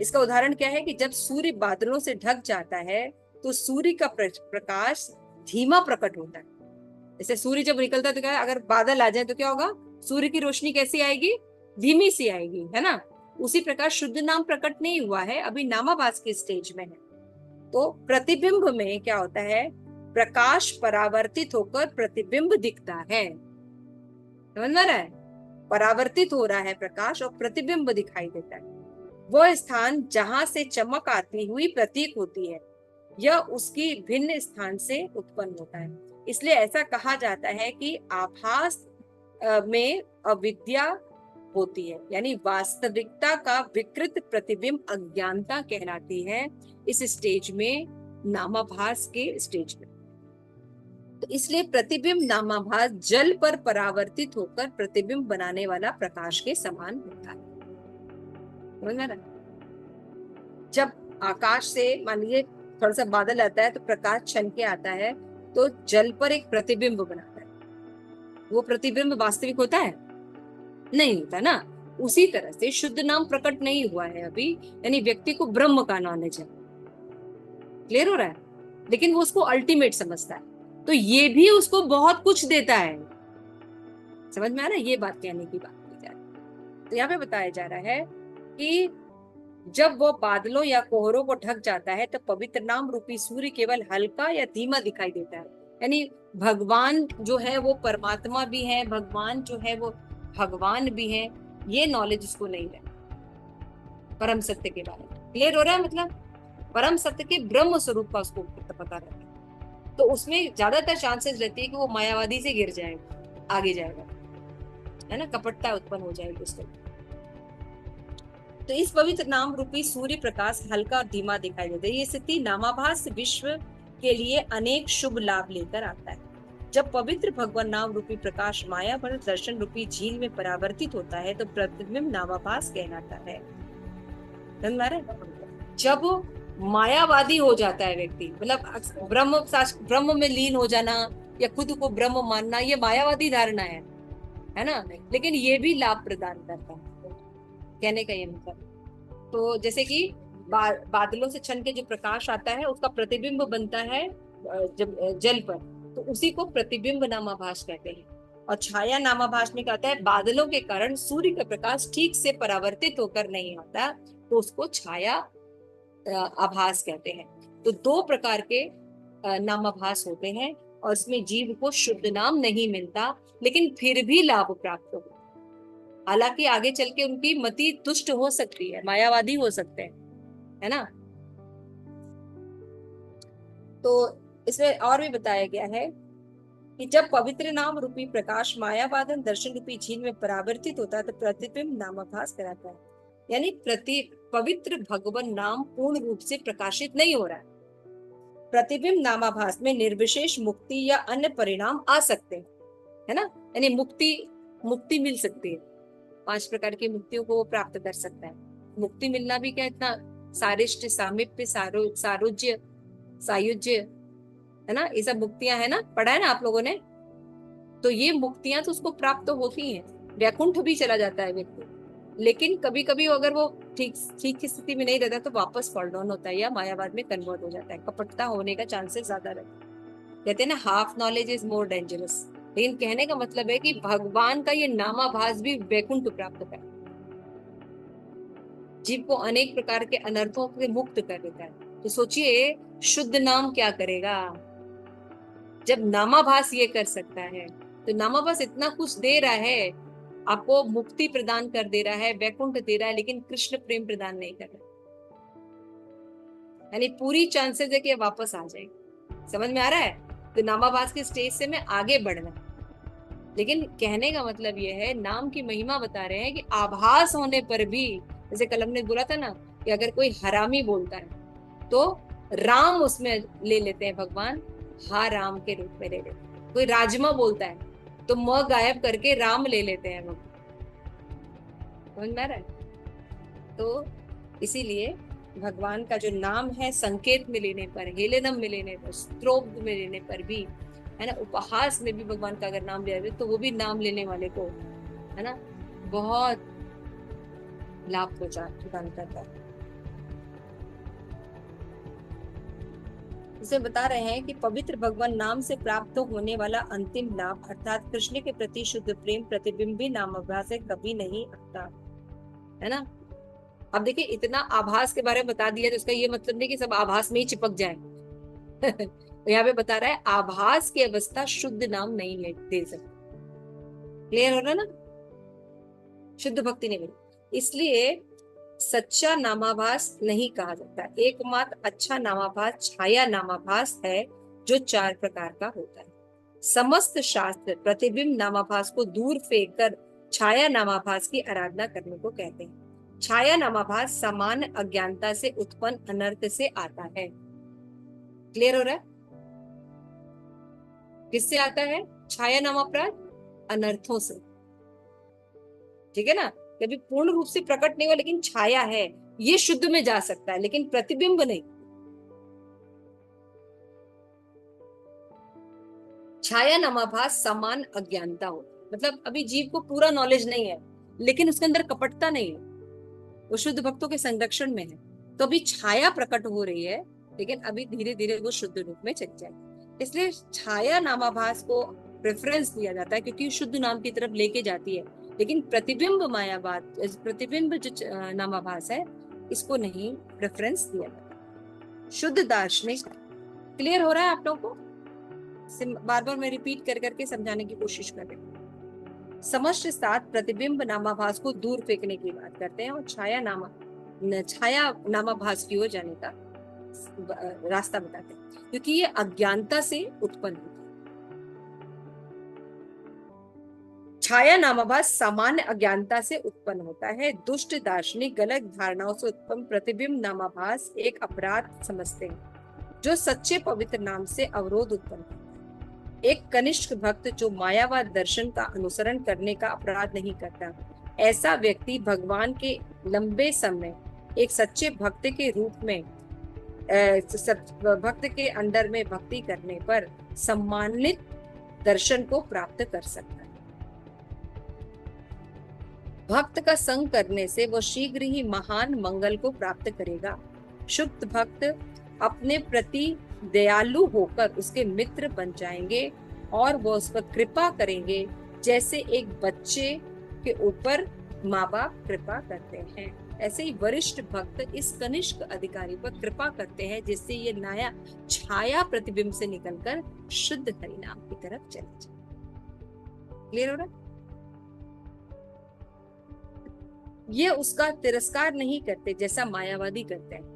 इसका उदाहरण क्या है कि जब सूर्य बादलों से ढक जाता है तो सूर्य का प्रकाश धीमा प्रकट होता है। जैसे सूर्य जब निकलता है तो क्या है, अगर बादल आ जाए तो क्या होगा, सूर्य की रोशनी कैसी आएगी, धीमी सी आएगी, है ना। उसी प्रकार शुद्ध नाम प्रकट नहीं हुआ है, अभी नामाभास के स्टेज में है। तो प्रतिबिंब में क्या होता है, प्रकाश परावर्तित होकर प्रतिबिंब दिखता है, समझ में आ रहा है, परावर्तित हो रहा है प्रकाश और प्रतिबिंब दिखाई देता है। वह स्थान जहां से चमक आती हुई प्रतीक होती है, यह उसकी भिन्न स्थान से उत्पन्न होता है। इसलिए ऐसा कहा जाता है कि आभास में अविद्या होती है, यानी वास्तविकता का विकृत प्रतिबिंब अज्ञानता कहलाती है इस स्टेज में, नामाभास के स्टेज में। तो इसलिए प्रतिबिंब नामाभास जल पर परावर्तित होकर प्रतिबिंब बनाने वाला प्रकाश के समान होता है। समझ में आ रहा है? जब आकाश से मान लीजिए थोड़ा सा बादल आता है तो प्रकाश छन के आता है, तो जल पर एक प्रतिबिंब बनाता है। वो प्रतिबिंब वास्तविक होता है? नहीं होता ना। उसी तरह से शुद्ध नाम प्रकट नहीं हुआ है अभी, यानी व्यक्ति को ब्रह्म का नॉलेज है, क्लियर हो रहा है, लेकिन वो उसको अल्टीमेट समझता है, तो ये भी उसको बहुत कुछ देता है। समझ में आ रहा है, ये बात कहने की बात की जा रही है। तो यहाँ पे बताया जा रहा है कि जब वो बादलों या कोहरों को ढक जाता है तो पवित्र नाम रूपी सूर्य केवल हल्का या धीमा दिखाई देता है। यानी भगवान जो है वो परमात्मा भी है, भगवान जो है वो भगवान भी है, ये नॉलेज उसको नहीं है परम सत्य के बारे में। क्लियर हो रहा है, मतलब परम सत्य के ब्रह्म स्वरूप का उसको पता रहता है, तो उसमें ज्यादातर चांसेस रहती है कि वो मायावादी से गिर जाएगा, आगे जाएगा, है ना, कपटता उत्पन्न हो जाएगी उसको। तो इस पवित्र नाम रूपी सूर्य प्रकाश हल्का और धीमा दिखाई देता है। ये स्थिति नामाभास विश्व के लिए अनेक शुभ लाभ लेकर आता है। जब पवित्र भगवान नाम रूपी प्रकाश माया पर दर्शन रूपी झील में परावर्तित होता है तो प्रतिबिंब नामाभास कहलाता है। जब मायावादी हो जाता है व्यक्ति, मतलब ब्रह्म में लीन हो जाना या खुद को ब्रह्म मानना, ये मायावादी धारणा है ना, लेकिन ये भी लाभ प्रदान करता है, कहने का ये मतलब। तो जैसे कि बादलों से छन के जो प्रकाश आता है उसका प्रतिबिंब बनता है जब जल पर, तो उसी को प्रतिबिंब नामाभास कहते हैं। और छाया नामाभास में कहता है बादलों के कारण सूर्य का प्रकाश ठीक से परावर्तित होकर नहीं आता, तो उसको छाया आभास कहते हैं। तो दो प्रकार के नामाभास होते हैं और इसमें जीव को शुद्ध नाम नहीं मिलता, लेकिन फिर भी लाभ प्राप्त होता है। हालांकि आगे चल के उनकी मति तुष्ट हो सकती है, मायावादी हो सकते हैं, है ना। तो इसमें और भी बताया गया है कि जब पवित्र नाम रूपी प्रकाश मायावादन दर्शन रूपी झील में परावर्तित होता है तो प्रतिबिंब नामाभास कराता है। यानी पवित्र भगवान नाम पूर्ण रूप से प्रकाशित नहीं हो रहा है। प्रतिबिंब नामाभास में निर्विशेष मुक्ति या अन्य परिणाम आ सकते हैं, है ना, यानी मुक्ति मिल सकती है। 5 प्रकार की मुक्तियों को वो प्राप्त कर सकता है। मुक्ति मिलना भी क्या इतना सारिष्ट, सामिप्य, सारोज्य, सायुज्य, है ना, ये सब मुक्तियां है ना, पढ़ा है ना आप लोगों ने। तो ये मुक्तियां तो उसको प्राप्त होती हैं, वैकुंठ भी चला जाता है व्यक्ति, लेकिन कभी कभी अगर वो ठीक की स्थिति में नहीं रहता तो वापस फॉल डाउन होता है या मायावाद में कन्वर्ट हो जाता है, कपटता होने का चांसेस ज्यादा रहता है। कहते हैं ना half knowledge is more dangerous, लेकिन कहने का मतलब है कि भगवान का ये नामाभास भी वैकुंठ प्राप्त कर, जीव को अनेक प्रकार के अनर्थों से मुक्त कर देता है। तो सोचिए शुद्ध नाम क्या करेगा। जब नामाभास ये कर सकता है, तो नामाभास इतना कुछ दे रहा है, आपको मुक्ति प्रदान कर दे रहा है, वैकुंठ दे रहा है, लेकिन कृष्ण प्रेम प्रदान नहीं कर रहा। यानी पूरी चांसेस है कि वापस आ जाएगी। समझ में आ रहा है? तो नामाभास के स्टेज से मैं आगे बढ़ना, लेकिन कहने का मतलब ये है, नाम की महिमा बता रहे हैं कि आभास होने पर भी, जैसे कल हमने बोला था ना कि अगर कोई हरामी बोलता है तो राम उसमें ले लेते हैं भगवान, हा राम के रूप में ले लेते हैं। कोई राजमा बोलता है तो म गायब करके राम ले लेते हैं भगवान। समझ में आ रहा है? तो इसीलिए भगवान का जो नाम है, संकेत में लेने पर, हेलेनम में लेने पर, स्त्रोत्र में लेने पर भी, है ना, उपहास में भी भगवान का अगर नाम लिया जाए तो वो भी नाम लेने वाले को, है ना, बहुत लाभ प्रदान करता है। इसमें बता रहे हैं कि पवित्र भगवान नाम से प्राप्त होने वाला अंतिम लाभ अर्थात कृष्ण के प्रति शुद्ध प्रेम प्रतिबिंब भी नामाभास से कभी नहीं आता, है ना। अब देखिए इतना आभास के बारे में बता दिया, तो इसका ये मतलब नहीं कि सब आभास में ही चिपक जाए। तो यहाँ पे बता रहा है आभास की अवस्था शुद्ध नाम नहीं दे सकती। क्लियर हो रहा ना? शुद्ध भक्ति नहीं मिली, इसलिए सच्चा नामाभास नहीं कहा जाता। एकमात्र अच्छा नामाभास छाया नामाभास है, जो 4 प्रकार का होता है। समस्त शास्त्र प्रतिबिंब नामाभास को दूर फेंक कर छाया नामाभास की आराधना करने को कहते हैं। छाया नामाभास सामान्य अज्ञानता से उत्पन्न अनर्थ से आता है। क्लियर हो रहा है? किससे आता है छाया नामाभास? अनर्थों से। ठीक है ना? कभी पूर्ण रूप से प्रकट नहीं हुआ, लेकिन छाया है, ये शुद्ध में जा सकता है, लेकिन प्रतिबिंब नहीं। छाया नामाभास समान अज्ञानता हो, मतलब अभी जीव को पूरा नॉलेज नहीं है, लेकिन उसके अंदर कपटता नहीं है, वो शुद्ध भक्तों के संरक्षण में है। तो अभी छाया प्रकट हो रही है, लेकिन अभी धीरे धीरे वो शुद्ध रूप में चल जाए। इसलिए छाया नामाभास को प्रेफरेंस दिया जाता है, क्योंकि शुद्ध नाम की तरफ लेके जाती है। लेकिन प्रतिबिंब मायावाद, प्रतिबिंब जो नामाभास है, इसको नहीं प्रेफरेंस दिया जाता। शुद्ध दार्शनिक। क्लियर हो रहा है आप लोगों को? बार बार मैं रिपीट कर करके समझाने की कोशिश कर रही हूँ। समस्त साथ प्रतिबिंब नामाभास को दूर फेंकने की बात करते हैं और छाया नामाभास की ओर जाने का रास्ता बताते हैं, क्योंकि ये अज्ञानता से उत्पन्न होता है। छाया नामाभास सामान्य अज्ञानता से उत्पन्न होता है। दुष्ट दार्शनिक गलत धारणाओं से उत्पन्न प्रतिबिंब नामाभास एक अपराध समझते हैं, जो सच्चे पवित्र नाम से अवरोध उत्पन्न करता है। एक कनिष्ठ भक्त जो मायावाद दर्शन का अनुसरण करने का अपराध नहीं करता, ऐसा व्यक्ति भगवान के लंबे समय एक सच्चे भक्त के रूप में भक्त के अंडर में भक्ति करने पर सम्मानित दर्शन को प्राप्त कर सकता है। भक्त का संग करने से वह शीघ्र ही महान मंगल को प्राप्त करेगा। शुद्ध भक्त अपने प्रति दयालु होकर उसके मित्र बन जाएंगे और वह उस पर कृपा करेंगे, जैसे एक बच्चे के ऊपर माँ बाप कृपा करते हैं। ऐसे ही वरिष्ठ भक्त इस कनिष्ठ अधिकारी पर कृपा करते हैं, जिससे ये नया छाया प्रतिबिंब से निकलकर शुद्ध हरिनाम की तरफ चले जाए। क्लियर हो रहा है? ये उसका तिरस्कार नहीं करते जैसा मायावादी करते हैं।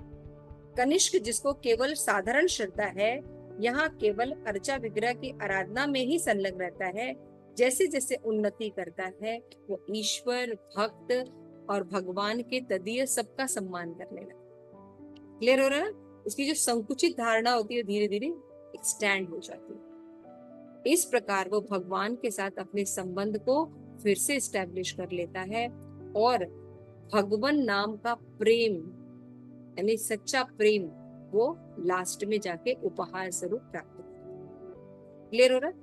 कनिष्क जिसको केवल साधारण श्रद्धा है, यहाँ केवल अर्चा विग्रह की आराधना में ही संलग्न रहता है। जैसे जैसे उन्नति करता है, वो ईश्वर, भक्त और भगवान के तदीय सबका सम्मान करने लगता। क्लियर हो रहा है? उसकी जो संकुचित धारणा होती है धीरे धीरे एक्सटेंड हो जाती है। इस प्रकार वो भगवान के साथ अपने संबंध को फिर से एस्टेब्लिश कर लेता है और भगवान नाम का प्रेम, यानी सच्चा प्रेम, वो लास्ट में जाके उपहार स्वरूप प्राप्त करता। क्लियर हो रहा है?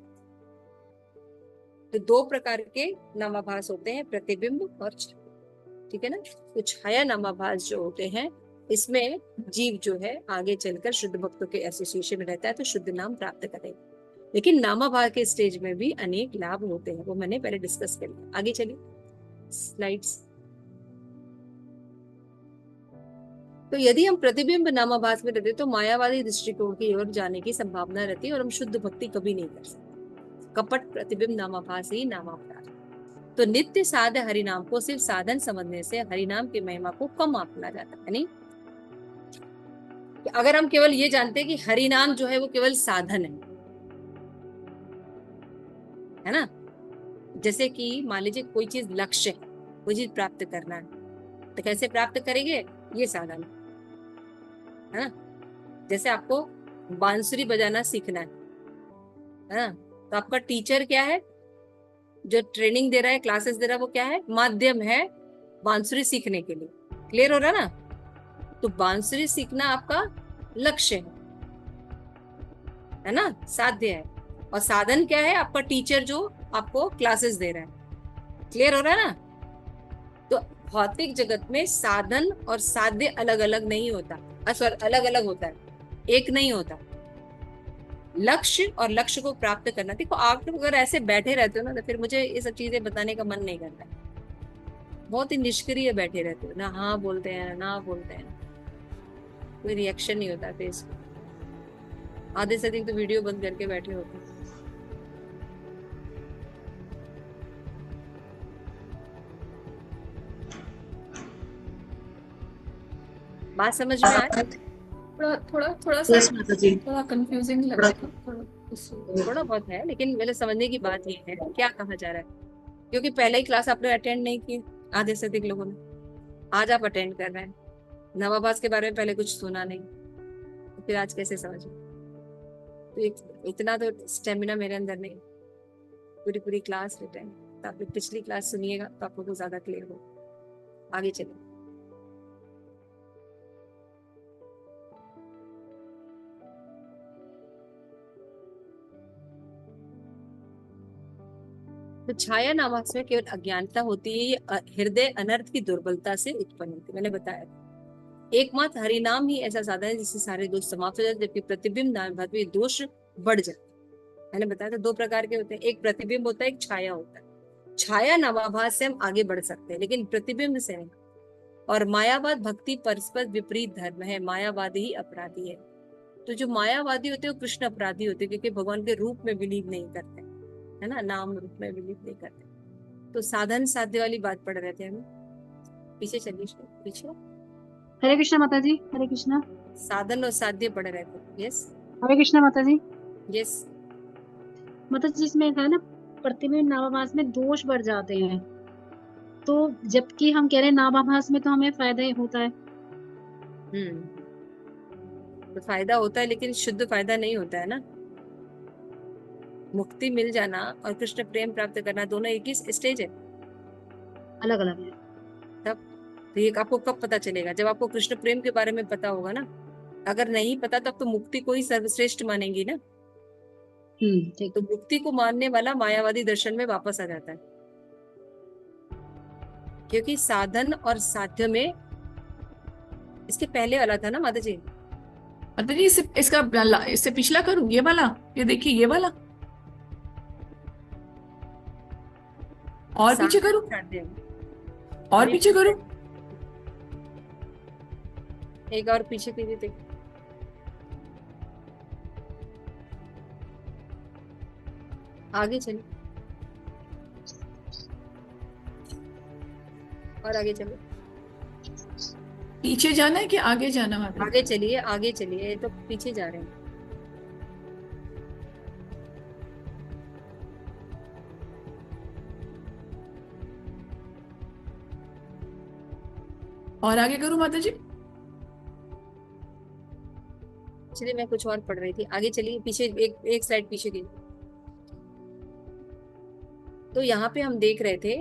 तो 2 प्रकार के नामाभास होते हैं, प्रतिबिंब और छाया। ठीक है ना? तो छाया नामाभास जो होते हैं, इसमें जीव जो है आगे चलकर शुद्ध भक्तों के एसोसिएशन में रहता है तो शुद्ध नाम प्राप्त करेगा। लेकिन नामाभास के स्टेज में भी अनेक लाभ होते हैं, वो मैंने पहले डिस्कस कर लिया। आगे चलिए स्लाइड्स। तो यदि हम प्रतिबिंब नामाभास में रहते तो मायावादी दृष्टिकोण की ओर जाने की संभावना रहती है और हम शुद्ध भक्ति कभी नहीं कर सकते। कपट प्रतिबिंब नामाभास ही नामापराध। तो नित्य साध हरिनाम को सिर्फ साधन समझने से हरिनाम की महिमा को कम आंकला जाता है। नहीं, अगर हम केवल ये जानते हैं कि हरिनाम जो है वो केवल साधन है ना, जैसे कि मान लीजिए कोई चीज लक्ष्य है, कोई चीज प्राप्त करना है, तो कैसे प्राप्त करेंगे, ये साधन है ना। जैसे आपको बांसुरी बजाना सीखना है ना, तो आपका टीचर क्या है, जो ट्रेनिंग दे रहा है, क्लासेस दे रहा है, वो क्या है, माध्यम है बांसुरी सीखने के लिए। क्लियर हो रहा ना। तो बांसुरी सीखना आपका लक्ष्य है ना, साध्य है, और साधन क्या है, आपका टीचर जो आपको क्लासेस दे रहा है। क्लियर हो रहा है ना। तो भौतिक जगत में साधन और साध्य अलग अलग नहीं होता, अलग अलग होता है, एक नहीं होता। लक्ष्य और लक्ष्य को प्राप्त करना। देखो आप लोग अगर ऐसे बैठे रहते हो ना, तो फिर मुझे ये सब चीजें बताने का मन नहीं करता। बहुत ही निष्क्रिय बैठे रहते हो ना, हाँ बोलते हैं ना बोलते हैं, कोई रिएक्शन नहीं होता फेस पे। आधे से अधिक तो वीडियो बंद करके बैठे होते हैं। बात समझ में आए? थोड़ा सा थोड़ा कंफ्यूजिंग लग रहा था, थोड़ा बहुत है, लेकिन मेरे समझने की बात ये है क्या कहा जा रहा है। क्योंकि पहले ही क्लास आपने अटेंड नहीं की, आधे से अधिक लोगों ने, आज आप अटेंड कर रहे हैं। नवाभास के बारे में पहले कुछ सुना नहीं, तो फिर आज कैसे समझे। तो इतना तो स्टेमिना मेरे अंदर नहीं, पूरी पूरी क्लास अटेंड। तो आप पिछली क्लास सुनिएगा तो आप लोगों को ज्यादा क्लियर हो। आगे चलिए। तो छाया नामाभास में केवल अज्ञानता होती है, ये हृदय अनर्थ की दुर्बलता से उत्पन्न होती है। मैंने बताया एकमात्र हरिनाम ही ऐसा साधन है जिससे सारे दोष समाप्त हो जाते, जबकि प्रतिबिंब नामाभास में दोष बढ़ जाते। मैंने बताया था दो प्रकार के होते हैं, एक प्रतिबिंब होता है, एक छाया होता है। छाया नामाभास से हम आगे बढ़ सकते हैं, लेकिन प्रतिबिंब से नहीं। और मायावाद भक्ति परस्पर विपरीत धर्म है, मायावादी ही अपराधी है। तो जो मायावादी होते हैं वो कृष्ण अपराधी होते हैं, क्योंकि भगवान के रूप में बिलीव नहीं करते, है ना, नाम रूप में बिलीव नहीं करते। तो साधन साध्य वाली बात पढ़ रहे थे हम। पीछे चलिए, पीछे। हरे कृष्णा माता जी, हरे कृष्णा। साधन और साध्य पढ़ रहे थे। यस हरे कृष्णा माता जी। यस। माता जी जिसमें था ना प्रतिबिंब नामाभास में दोष बढ़ जाते हैं, तो जबकि हम कह रहे हैं नामाभास में तो हमें फायदा ही होता है। तो फायदा होता है, लेकिन शुद्ध फायदा नहीं होता है ना। मुक्ति मिल जाना और कृष्ण प्रेम प्राप्त करना दोनों एक ही स्टेज है, अलग अलग है। तब तो ये आपको कब पता चलेगा, जब आपको कृष्ण प्रेम के बारे में पता होगा ना। अगर नहीं पता तब तो मुक्ति को ही सर्वश्रेष्ठ मानेंगी ना। ठीक। तो मुक्ति को मानने वाला मायावादी दर्शन में वापस आ जाता है, क्योंकि साधन और साध्य में इसके पहले वाला था ना माता जी। माता जी इससे पिछला करूँ, ये वाला, ये देखिए ये वाला, और पीछे करूँ, और पीछे करूँ, एक और पीछे कीजिए, देखिए आगे चलिए, और आगे चलिए। पीछे जाना है कि आगे जाना है? आगे चलिए, आगे चलिए, तो पीछे जा रहे हैं। और आगे करूँ माता जी? चलिए, मैं कुछ और पढ़ रही थी, आगे चलिए, पीछे एक स्लाइड पीछे की। तो यहाँ पे हम देख रहे थे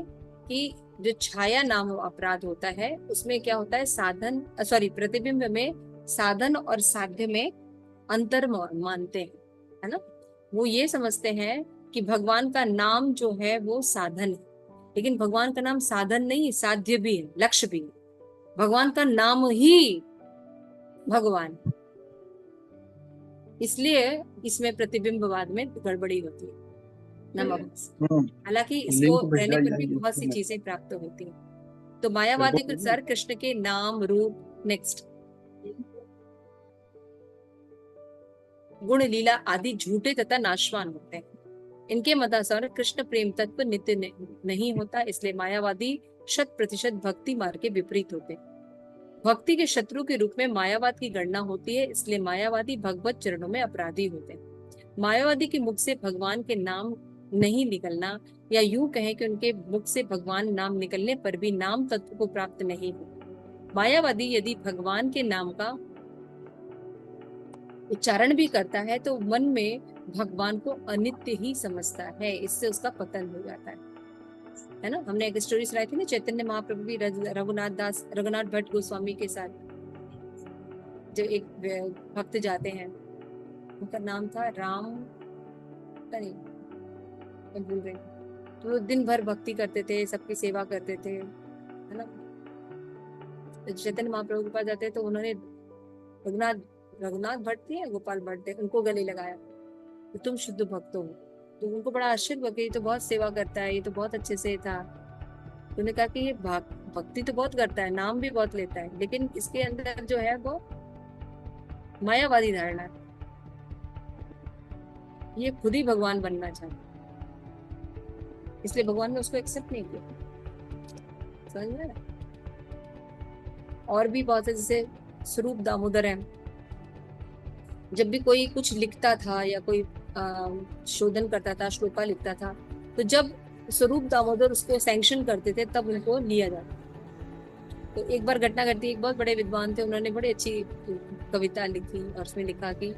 कि जो छाया नाम अपराध होता है उसमें क्या होता है, साधन प्रतिबिंब में साधन और साध्य में अंतर मानते हैं, है ना। वो ये समझते हैं कि भगवान का नाम जो है वो साधन है, लेकिन भगवान का नाम साधन नहीं, साध्य भी है, लक्ष्य भी है। भगवान का नाम ही भगवान, इसलिए इसमें प्रतिबिंबवाद में गड़बड़ी होती है नामाभास। हालांकि इसको रहने पर भी बहुत सी चीजें प्राप्त होती हैं। तो मायावादी के अनुसार कृष्ण के नाम रूप, नेक्स्ट, गुण, लीला आदि झूठे तथा नाशवान होते हैं। इनके मतानुसार कृष्ण प्रेम तत्व नित्य नहीं होता, इसलिए मायावादी 100% भक्ति मार्ग के विपरीत होते हैं। भक्ति के शत्रु के रूप में मायावाद की गणना होती है, इसलिए मायावादी भगवत चरणों में अपराधी होते हैं। मायावादी के मुख से भगवान के नाम नहीं निकलना, या यूं कहें कि उनके मुख से भगवान नाम निकलने पर भी नाम तत्व को प्राप्त नहीं हो। मायावादी यदि भगवान के नाम का उच्चारण भी करता है तो मन में भगवान को अनित्य ही समझता है, इससे उसका पतन हो जाता है ना। हमने एक स्टोरी सुनाई थी ना चैतन्य महाप्रभु की रघुनाथ भट्ट गोस्वामी के साथ, जो एक भक्त जाते हैं, उनका नाम था राम, नहीं मैं भूल रही, तो वो दिन भर भक्ति करते थे, सबकी सेवा करते थे, है ना। चैतन्य महाप्रभु के पास जाते तो उन्होंने रघुनाथ भट्ट थे या गोपाल भट्ट थे, उनको गले लगाया तो तुम शुद्ध भक्त हो। तो उनको बड़ा आश्चर्य हुआ कि ये तो बहुत सेवा करता है, ये तो बहुत अच्छे से था। तो उन्होंने कहा कि ये भक्ति तो बहुत करता है, नाम भी बहुत लेता है, लेकिन इसके अंदर जो है वो मायावादी धारणा है, ये खुद ही भगवान बनना चाहता, इसलिए भगवान ने उसको एक्सेप्ट नहीं किया। समझ में? और भी बहुत है, जैसे स्वरूप दामोदर है, जब भी कोई कुछ लिखता था या कोई शोधन करता था, श्लोका लिखता था, तो जब स्वरूप दामोदर उसको सैंक्शन करते थे तब उनको लिया जाता। तो एक बार घटना घटी, एक बहुत बड़े विद्वान थे, उन्होंने बड़ी अच्छी कविता लिखी और उसमें लिखा कि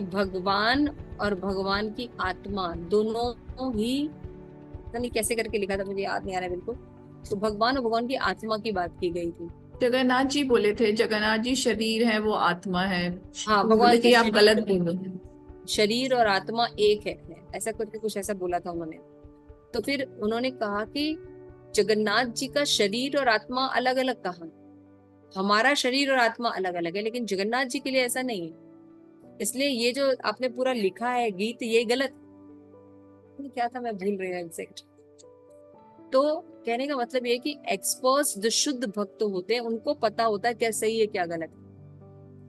भगवान और भगवान की आत्मा दोनों ही, पता नहीं कैसे करके लिखा था, मुझे याद नहीं आ रहा बिल्कुल। तो भगवान और भगवान की आत्मा की बात की गई थी। जगन्नाथ जी बोले थे, जगन्नाथ जी शरीर है, वो आत्मा है। हाँ, तो भगवान बोले कि के आप गलत बोलो, शरीर और आत्मा एक है, ऐसा करके कुछ ऐसा बोला था उन्होंने। तो फिर उन्होंने कहा कि जगन्नाथ जी का शरीर और आत्मा अलग अलग कहा, हमारा शरीर और आत्मा अलग अलग है, लेकिन जगन्नाथ जी के लिए ऐसा नहीं है। इसलिए ये जो आपने पूरा लिखा है गीत, ये गलत, क्या था मैं भूल रही हूँ एग्जैक्ट। तो कहने का मतलब ये कि एक्सपर्ट्स जो शुद्ध भक्त होते हैं उनको पता होता है क्या सही है क्या गलत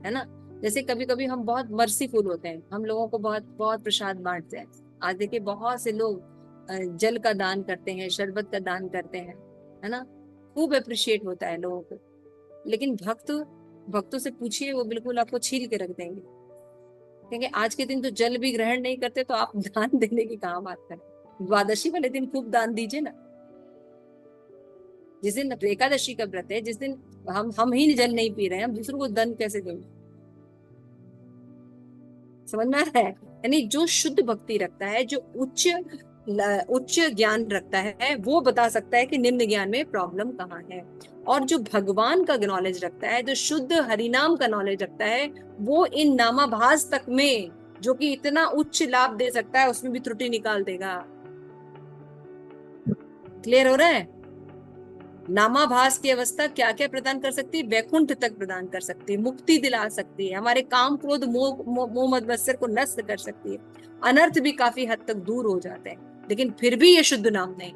है ना। जैसे कभी कभी हम बहुत मर्सीफुल होते हैं, हम लोगों को बहुत बहुत प्रसाद बांटते हैं। आज देखिए बहुत से लोग जल का दान करते हैं, शरबत का दान करते हैं, है ना, खूब अप्रिशिएट होता है लोगों को। लेकिन भक्तों से पूछिए, वो बिल्कुल आपको छील के रख देंगे, क्योंकि आज के दिन तो जल भी ग्रहण नहीं करते, तो आप दान देने की कहाँ बात करें। द्वादशी वाले दिन खूब दान दीजिए ना। जिस दिन एकादशी का व्रत है, जिस दिन हम ही जल नहीं पी रहे हैं, हम दूसरों को दान कैसे देंगे? समझ में आ रहा है? यानी जो शुद्ध भक्ति रखता है, जो उच्च ज्ञान रखता है, वो बता सकता है कि निम्न ज्ञान में प्रॉब्लम कहाँ है। और जो भगवान का नॉलेज रखता है, जो शुद्ध हरिनाम का नॉलेज रखता है, वो इन नामाभास तक में जो कि इतना उच्च लाभ दे सकता है, उसमें भी त्रुटि निकाल देगा। क्लियर हो रहा है? नामाभास की अवस्था क्या क्या प्रदान कर सकती है? वैकुंठ तक प्रदान कर सकती है, मुक्ति दिला सकती है, हमारे काम क्रोध मोह मद मत्सर को नष्ट कर सकती है, अनर्थ भी काफी हद तक दूर हो जाते हैं। लेकिन फिर भी ये शुद्ध नाम नहीं।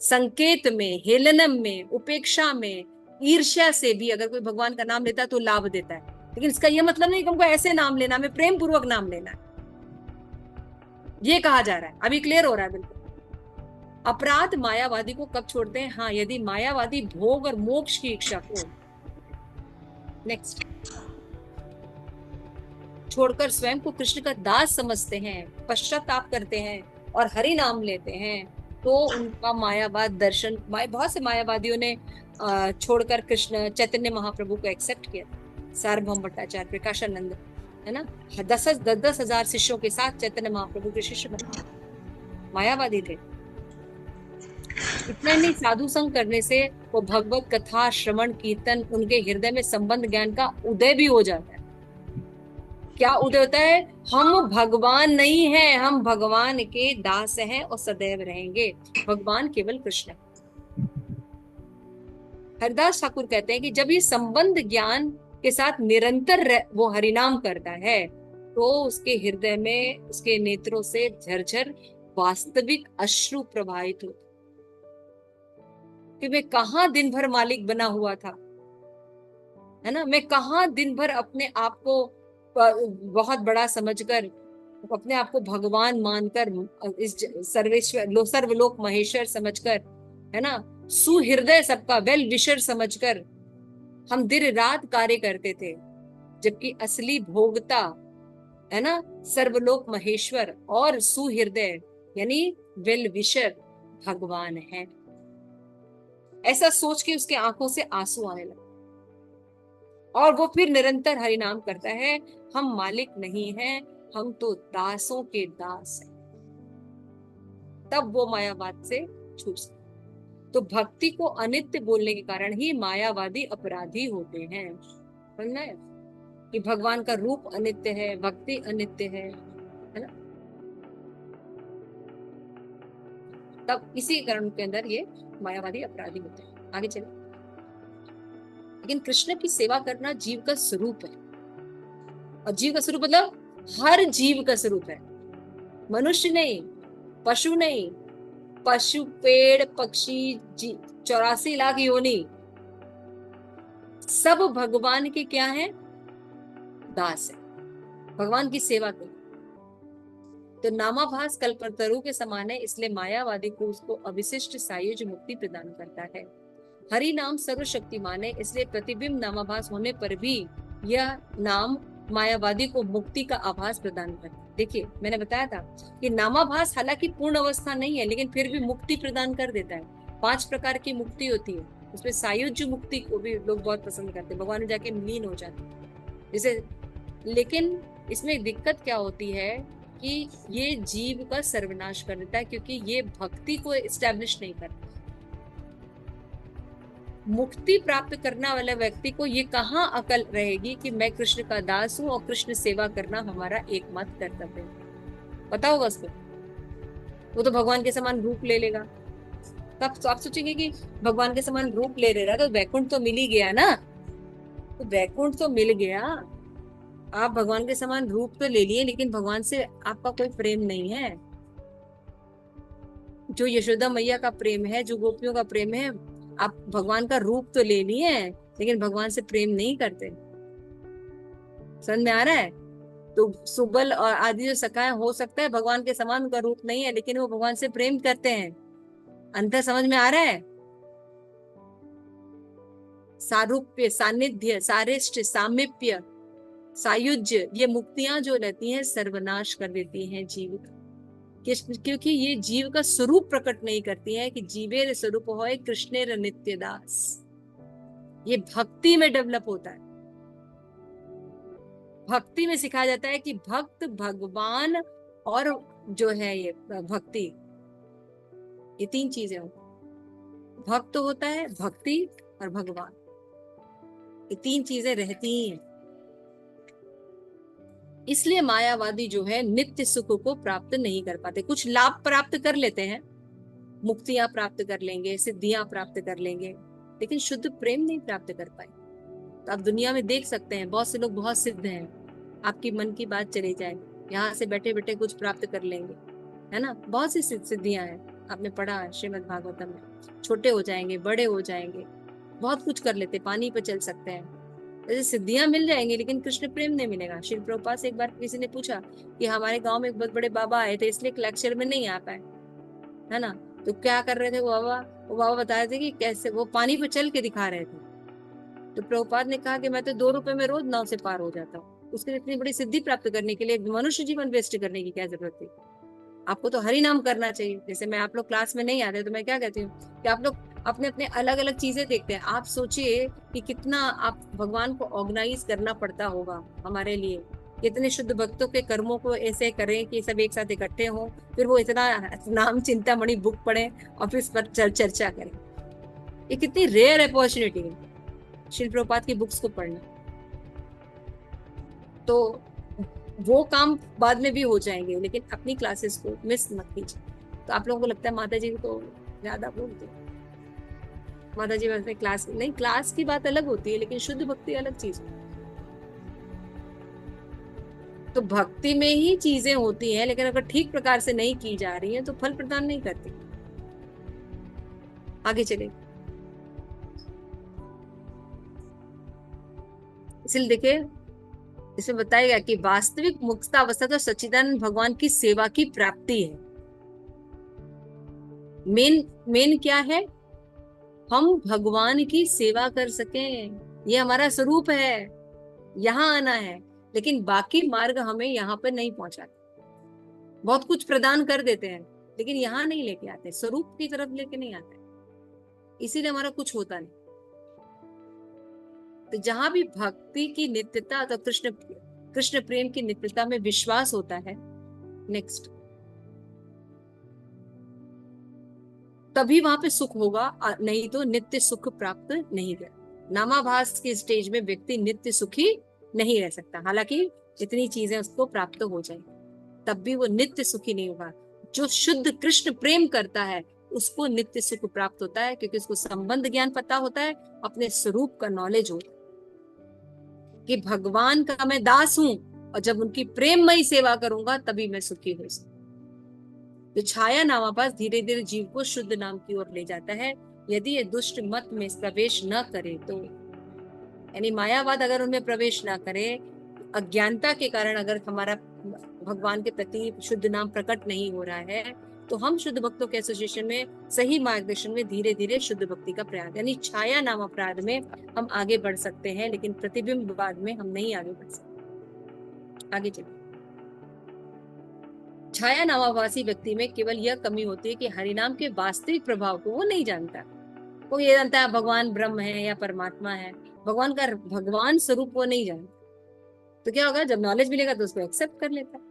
संकेत में, हेलनम में, उपेक्षा में, ईर्ष्या से भी अगर कोई भगवान का नाम लेता है तो लाभ देता है। लेकिन इसका यह मतलब नहीं कि हमको ऐसे नाम लेना, हमें प्रेम पूर्वक नाम लेना है, ये कहा जा रहा है। अभी क्लियर हो रहा है बिल्कुल? अपराध मायावादी को कब छोड़ते हैं? हाँ, यदि मायावादी भोग और मोक्ष की इच्छा को नेक्स्ट छोड़कर स्वयं को कृष्ण का दास समझते हैं, पश्चाताप करते हैं और हरि नाम लेते हैं, तो उनका मायावाद दर्शन, बहुत से मायावादियों ने छोड़कर कृष्ण चैतन्य महाप्रभु को एक्सेप्ट किया। सार्वभौम भट्टाचार्य, प्रकाशानंद, है ना, 10,000 शिष्यों के साथ चैतन्य महाप्रभु के शिष्य बने, मायावादी थे। इतना नहीं, साधु संग करने से वो भगवत कथा, श्रवण, कीर्तन, उनके हृदय में संबंध ज्ञान का उदय भी हो जाता है। क्या उदय होता है? हम भगवान नहीं हैं, हम भगवान के दास हैं और सदैव रहेंगे। भगवान केवल कृष्ण है। हरिदास ठाकुर कहते हैं कि जब ये संबंध ज्ञान के साथ निरंतर वो हरिनाम करता है, तो उसके हृदय में, उसके नेत्रों से झरझर वास्तविक अश्रु प्रवाहित होते कि मैं कहां दिन भर मालिक बना हुआ था, है ना। मैं कहाँ दिन भर अपने आप को बहुत बड़ा समझकर, अपने आप को भगवान मानकर, इस सर्वेश्वर सर्वलोक महेश्वर समझकर, है ना, सुहृदय सबका वेल विशर समझकर हम दिन रात कार्य करते थे, जबकि असली भोगता, है ना, सर्वलोक महेश्वर और सुहृदय यानी वेल विशर भगवान है। ऐसा सोच के उसके आंखों से आंसू आने लगे और वो फिर निरंतर हरि नाम करता है। हम मालिक नहीं हैं, हम तो दासों के दास हैं। तब वो मायावाद से छूट सकता। तो भक्ति को अनित्य बोलने के कारण ही मायावादी अपराधी होते हैं। समझ में कि भगवान का रूप अनित्य है, भक्ति अनित्य है ना। तब इसी कारण के अंदर ये मायावादी अपराधी होते हैं। आगे चले। लेकिन कृष्ण की सेवा करना जीव का स्वरूप है, और जीव का स्वरूप मतलब हर जीव का स्वरूप है। मनुष्य नहीं, पशु नहीं, पशु, पेड़, पक्षी, 84 लाख योनि, सब भगवान के क्या है? दास है, भगवान की सेवा कर। तो नामाभास कल्पतरु के समान है, इसलिए मायावादी को उसको अविशिष्ट सायुज मुक्ति प्रदान करता है। हरि नाम सर्वशक्तिमान है, इसलिए प्रतिबिंब नामाभास होने पर भी यह नाम मायावादी को मुक्ति का आभास प्रदान करता है। देखिए मैंने बताया था कि नामाभास हालांकि पूर्ण अवस्था नहीं है, लेकिन फिर भी मुक्ति प्रदान कर देता है। 5 प्रकार की मुक्ति होती है, उसमें सायुज्य मुक्ति को भी लोग बहुत पसंद करते हैं, भगवान में जाके लीन हो जाते हैं जैसे। लेकिन इसमें दिक्कत क्या होती है कि ये जीव का सर्वनाश कर देता है, क्योंकि ये भक्ति को एस्टैब्लिश नहीं करता। मुक्ति प्राप्त करने वाले व्यक्ति को ये कहाँ अकल रहेगी कि मैं कृष्ण का दास हूँ और कृष्ण सेवा करना हमारा एकमात्र कर्तव्य है। पता होगा उसको, वो तो भगवान के समान रूप ले लेगा। तब तो आप सोचेंगे कि भगवान के समान रूप ले रहा तो वैकुंठ तो मिल ही गया ना, तो वैकुंठ तो मिल गया। आप भगवान के समान रूप तो ले लिए, लेकिन भगवान से आपका कोई प्रेम नहीं है। जो यशोदा मैया का प्रेम है, जो गोपियों का प्रेम है, आप भगवान का रूप तो ले लिए हैं, लेकिन भगवान से प्रेम नहीं करते। समझ में आ रहा है? तो सुबल और आदि जो सखा है, हो सकता है भगवान के समान उनका रूप नहीं है, लेकिन वो भगवान से प्रेम करते हैं। अंतर समझ में आ रहा है? सारूप्य, सानिध्य, सारिष्ट, सामिप्य, सायुज्य, ये मुक्तियां जो रहती हैं सर्वनाश कर देती हैं जीव का, क्योंकि ये जीव का स्वरूप प्रकट नहीं करती है कि जीवेर स्वरूप होए कृष्णेर नित्य दास। ये भक्ति में डेवलप होता है। भक्ति में सिखाया जाता है कि भक्त, भगवान और जो है ये भक्ति, ये 3 चीजें होती। भक्त होता है, भक्ति और भगवान, ये 3 चीजें रहती ही हैं। इसलिए मायावादी जो है नित्य सुख को प्राप्त नहीं कर पाते। कुछ लाभ प्राप्त कर लेते हैं, मुक्तियां प्राप्त कर लेंगे, सिद्धियां प्राप्त कर लेंगे, लेकिन शुद्ध प्रेम नहीं प्राप्त कर पाए। तो आप दुनिया में देख सकते हैं बहुत से लोग बहुत सिद्ध हैं, आपकी मन की बात चली जाए, यहाँ से बैठे बैठे कुछ प्राप्त कर लेंगे, है ना। बहुत सी सिद्धियां हैं, आपने पढ़ा है श्रीमद् भागवतम में। छोटे हो जाएंगे, बड़े हो जाएंगे, बहुत कुछ कर लेते, पानी पे चल सकते हैं, ऐसे सिद्धियां मिल जाएंगी, लेकिन कृष्ण प्रेम नहीं मिलेगा। श्री प्रभुपाद से एक बार किसी ने पूछा कि हमारे गांव में एक बहुत बड़े बाबा आए थे, इसलिए लेक्चर में नहीं आ पाए, है ना। तो क्या कर रहे थे वो बाबा बता रहे थे कि कैसे वो पानी पे चल के दिखा रहे थे। तो प्रभुपाद ने कहा कि मैं तो 2 रुपए में रोज नाव से पार हो जाता हूँ, उसके लिए इतनी बड़ी सिद्धि प्राप्त करने के लिए मनुष्य जीवन वेस्ट करने की क्या जरूरत थी? आपको तो हरि नाम करना चाहिए। जैसे मैं, आप लोग क्लास में नहीं आते तो मैं क्या कहती हूँ कि आप लोग अपने अपने अलग अलग चीजें देखते हैं। आप सोचिए कि कितना आप भगवान को ऑर्गेनाइज करना पड़ता होगा हमारे लिए, कितने शुद्ध भक्तों के कर्मों को ऐसे करें कि सब एक साथ इकट्ठे हों, फिर वो इतना नाम चिंतामणि बुक पढ़े और फिर इस पर चर्चा करें। ये कितनी रेयर अपॉर्चुनिटी है श्री प्रभुपाद की बुक्स को पढ़ना। तो वो काम बाद में भी हो जाएंगे, लेकिन अपनी क्लासेस को मिस मत कीजिए। तो आप लोगों को लगता है माता जी को ज्यादा बोलते हैं, माता जी वैसे क्लास नहीं, क्लास की बात अलग होती है, लेकिन शुद्ध भक्ति अलग चीज है। तो भक्ति में ही चीजें होती हैं, लेकिन अगर ठीक प्रकार से नहीं की जा रही है तो फल प्रदान नहीं करती। आगे चले। इसलिए देखिए इसमें बताएगा कि वास्तविक मुक्तावस्था तो सच्चिदानंद भगवान की सेवा की प्राप्ति है। मेन मेन क्या है, हम भगवान की सेवा कर सकें, ये हमारा स्वरूप है, यहाँ आना है। लेकिन बाकी मार्ग हमें यहाँ पर नहीं पहुंचाते, बहुत कुछ प्रदान कर देते हैं लेकिन यहाँ नहीं लेके आते, स्वरूप की तरफ लेके नहीं आते, इसीलिए हमारा कुछ होता नहीं। तो जहां भी भक्ति की नित्यता तो कृष्ण प्रेम की नित्यता में विश्वास होता है, नेक्स्ट, तभी वहां पे सुख होगा, नहीं तो नित्य सुख प्राप्त नहीं कर। नामाभास के स्टेज में व्यक्ति नित्य सुखी नहीं रह सकता, हालांकि इतनी चीजें उसको प्राप्त हो जाए तब भी वो नित्य सुखी नहीं होगा। जो शुद्ध कृष्ण प्रेम करता है उसको नित्य सुख प्राप्त होता है, क्योंकि उसको संबंध ज्ञान पता होता है, अपने स्वरूप का नॉलेज होता है कि भगवान का मैं दास हूं और जब उनकी प्रेममयी सेवा करूंगा तभी मैं सुखी हो सकूं। तो छाया नामाभास धीरे धीरे जीव को शुद्ध नाम की ओर ले जाता है। यदि ये दुष्ट मत में प्रवेश न करे तो, यानी मायावाद अगर उनमें प्रवेश ना करे, अज्ञानता के कारण अगर हमारा भगवान के प्रति शुद्ध नाम प्रकट नहीं हो रहा है, तो हम शुद्ध भक्तों के एसोसिएशन में सही मार्गदर्शन में धीरे धीरे शुद्ध भक्ति का प्रयास, यानी छाया नाम अपराध में हम आगे बढ़ सकते हैं, लेकिन प्रतिबिंबवाद में हम नहीं आगे बढ़ सकते। आगे चलिए। छाया नामाभासी व्यक्ति में केवल यह कमी होती है कि हरिनाम के वास्तविक प्रभाव को वो नहीं जानता। वो ये जानता है भगवान ब्रह्म है या परमात्मा है, भगवान का भगवान स्वरूप वो नहीं जानता। तो क्या होगा, जब नॉलेज मिलेगा तो उसको एक्सेप्ट कर लेता है।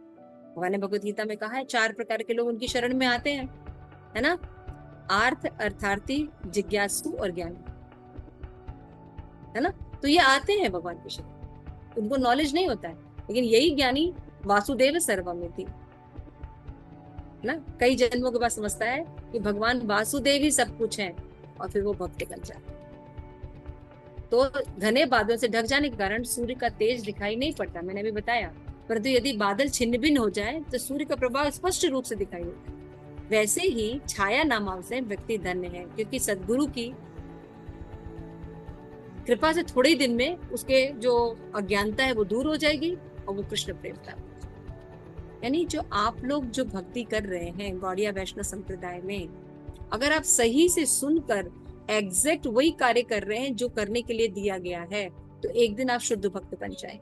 भगवान ने भगवत गीता में कहा है 4 प्रकार के लोग उनकी शरण में आते हैं, है ना, आर्थ, अर्थार्थी, जिज्ञासु और ज्ञानी, है ना। तो ये आते हैं भगवान की शरण, उनको नॉलेज नहीं होता है, लेकिन यही ज्ञानी वासुदेव सर्वमिति, ना, कई जन्मों के बाद समझता है कि भगवान वासुदेव ही सब कुछ है, और फिर वो भक्त बन जाता है। तो घने बादलों से ढक जाने के कारण सूर्य का तेज दिखाई नहीं पड़ता, मैंने अभी बताया, परंतु यदि बादल छिन्न भिन्न हो जाए तो सूर्य का प्रभाव स्पष्ट रूप से दिखाई देता है। वैसे ही छाया नाम से व्यक्ति धन्य है, क्योंकि सद्गुरु की कृपा से थोड़े ही दिन में उसके जो अज्ञानता है वो दूर हो जाएगी और वो कृष्ण प्रेम प्राप्त। यानी जो आप लोग जो भक्ति कर रहे हैं गौड़िया वैष्णव संप्रदाय में, अगर आप सही से सुनकर एग्जैक्ट वही कार्य कर रहे हैं जो करने के लिए दिया गया है, तो एक दिन आप शुद्ध भक्त बन जाए।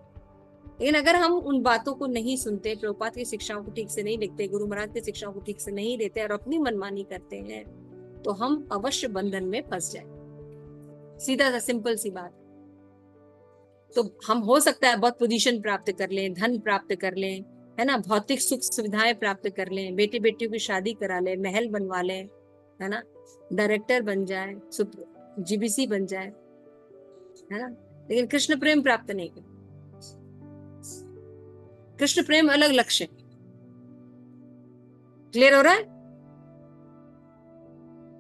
लेकिन अगर हम उन बातों को नहीं सुनते, प्रभुपाद की शिक्षाओं को ठीक से नहीं लिखते, गुरु महाराज की शिक्षाओं को ठीक से नहीं लेते और अपनी मनमानी करते हैं, तो हम अवश्य बंधन में फंस जाए। सीधा सा सिंपल सी बात। तो हम हो सकता है बहुत पोजीशन प्राप्त कर लें, धन प्राप्त कर लें, है ना, भौतिक सुख सुविधाएं प्राप्त कर लें, बेटे बेटियों की शादी करा लें, महल बनवा लें, है ना, डायरेक्टर बन जाए, जीबीसी बन जाए, है ना, लेकिन कृष्ण प्रेम प्राप्त नहीं कर। कृष्ण प्रेम अलग लक्ष्य। क्लियर हो रहा है?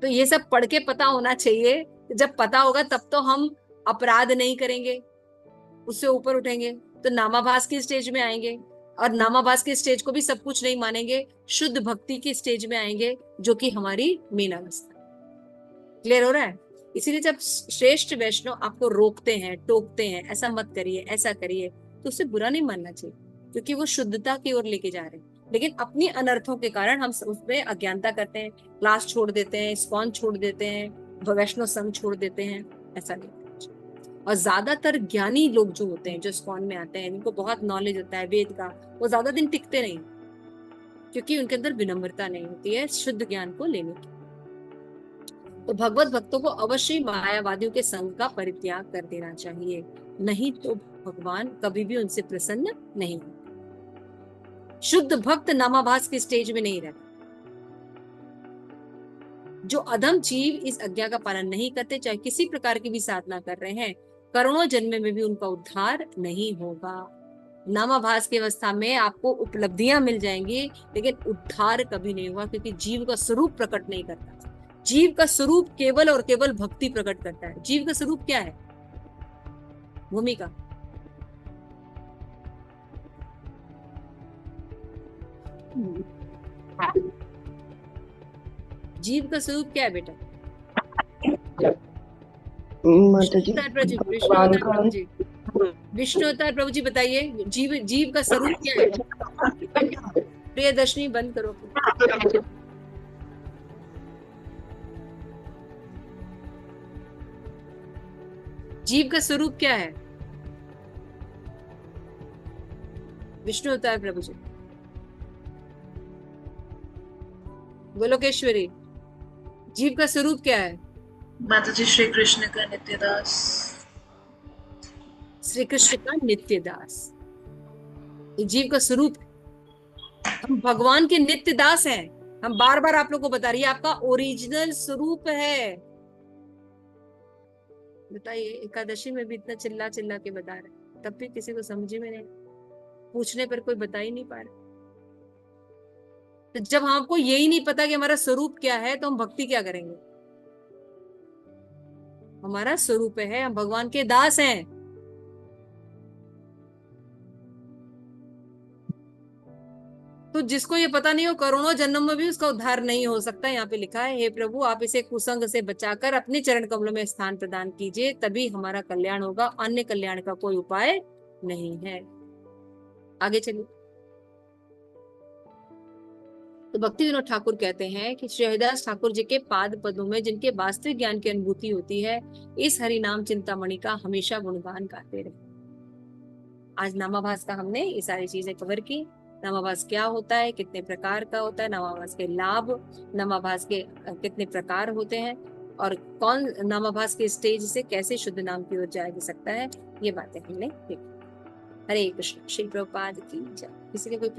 तो ये सब पढ़ के पता होना चाहिए। जब पता होगा तब तो हम अपराध नहीं करेंगे, उससे ऊपर उठेंगे, तो नामाभास की स्टेज में आएंगे, और नामाभास के स्टेज को भी सब कुछ नहीं मानेंगे, शुद्ध भक्ति की स्टेज में आएंगे, जो कि हमारी मेन अवस्था। क्लियर हो रहा है? इसीलिए जब श्रेष्ठ वैष्णव आपको रोकते हैं, टोकते हैं, ऐसा मत करिए, ऐसा करिए, तो उसे बुरा नहीं मानना चाहिए, क्योंकि वो शुद्धता की ओर लेके जा रहे हैं। लेकिन अपनी अनर्थों के कारण हम उसमें अज्ञानता करते हैं, क्लास छोड़ देते हैं, इस्कॉन छोड़ देते हैं, वैष्णव संघ छोड़ देते हैं, ऐसा नहीं। और ज्यादातर ज्ञानी लोग जो होते हैं, जो इस्कॉन में आते हैं, इनको बहुत नॉलेज होता है वेद का, वो ज्यादा दिन टिकते नहीं, क्योंकि उनके अंदर विनम्रता नहीं होती है शुद्ध ज्ञान को लेने की। तो भगवत भक्तों को अवश्य मायावादियों के संग का परित्याग कर देना चाहिए, नहीं तो भगवान कभी भी उनसे प्रसन्न नहीं होते। शुद्ध भक्त नामाभास के स्टेज में नहीं रहता। जो अधम जीव इस आज्ञा का पालन नहीं करते, चाहे किसी प्रकार की भी साधना कर रहे हैं, करोड़ों जन्म में भी उनका उद्धार नहीं होगा। नामाभास की अवस्था में आपको उपलब्धियां मिल जाएंगी, लेकिन उद्धार कभी नहीं होगा, क्योंकि जीव का स्वरूप प्रकट नहीं करता। जीव का स्वरूप केवल और केवल भक्ति प्रकट करता है। जीव का स्वरूप क्या है? भूमिका। जीव का स्वरूप क्या है बेटा? माता जी, विष्णु अवतार प्रभु जी बताइए, जीव जीव का स्वरूप क्या है? प्रियदर्शनी बंद करो। जीव का स्वरूप क्या है? विष्णु अवतार प्रभु जी, गोलोकेश्वरी, जीव का स्वरूप क्या है? माता जी श्री कृष्ण का नित्य दास। श्री कृष्ण का नित्य दास, ये जीव का स्वरूप है। हम भगवान के नित्य दास हैं। हम बार बार आप लोग को बता रही है, आपका ओरिजिनल स्वरूप है। बताइए, एकादशी में भी इतना चिल्ला चिल्ला के बता रहे, तब भी किसी को समझ में नहीं, पूछने पर कोई बता ही नहीं पा रहा। तो जब हमको यही नहीं पता कि हमारा स्वरूप क्या है, तो हम भक्ति क्या करेंगे? हमारा स्वरूप है, हम भगवान के दास हैं। तो जिसको ये पता नहीं हो, करोड़ों जन्म में भी उसका उद्धार नहीं हो सकता। यहाँ पे लिखा है, हे प्रभु आप इसे कुसंग से बचाकर अपने चरण कमलों में स्थान प्रदान कीजिए, तभी हमारा कल्याण होगा, अन्य कल्याण का कोई उपाय नहीं है। आगे चलिए। तो भक्ति विनोद ठाकुर कहते हैं कि श्री हरिदास ठाकुर जी के पाद पदों में जिनके वास्तविक ज्ञान की अनुभूति होती है, इस हरि नाम चिंतामणि का हमेशा गुणगान गाते रहे। आज नामाभास का हमने ये सारी चीजें कवर की। नामाभास क्या होता है, कितने प्रकार का होता है, नामाभास के लाभ, नामाभास के कितने प्रकार होते हैं, और कौन नामाभास के स्टेज से कैसे शुद्ध नाम की ओर जाया जा सकता है, ये बातें हमने देखी। हरे कृष्ण। श्री प्रभुपाद की जय। किसी के कोई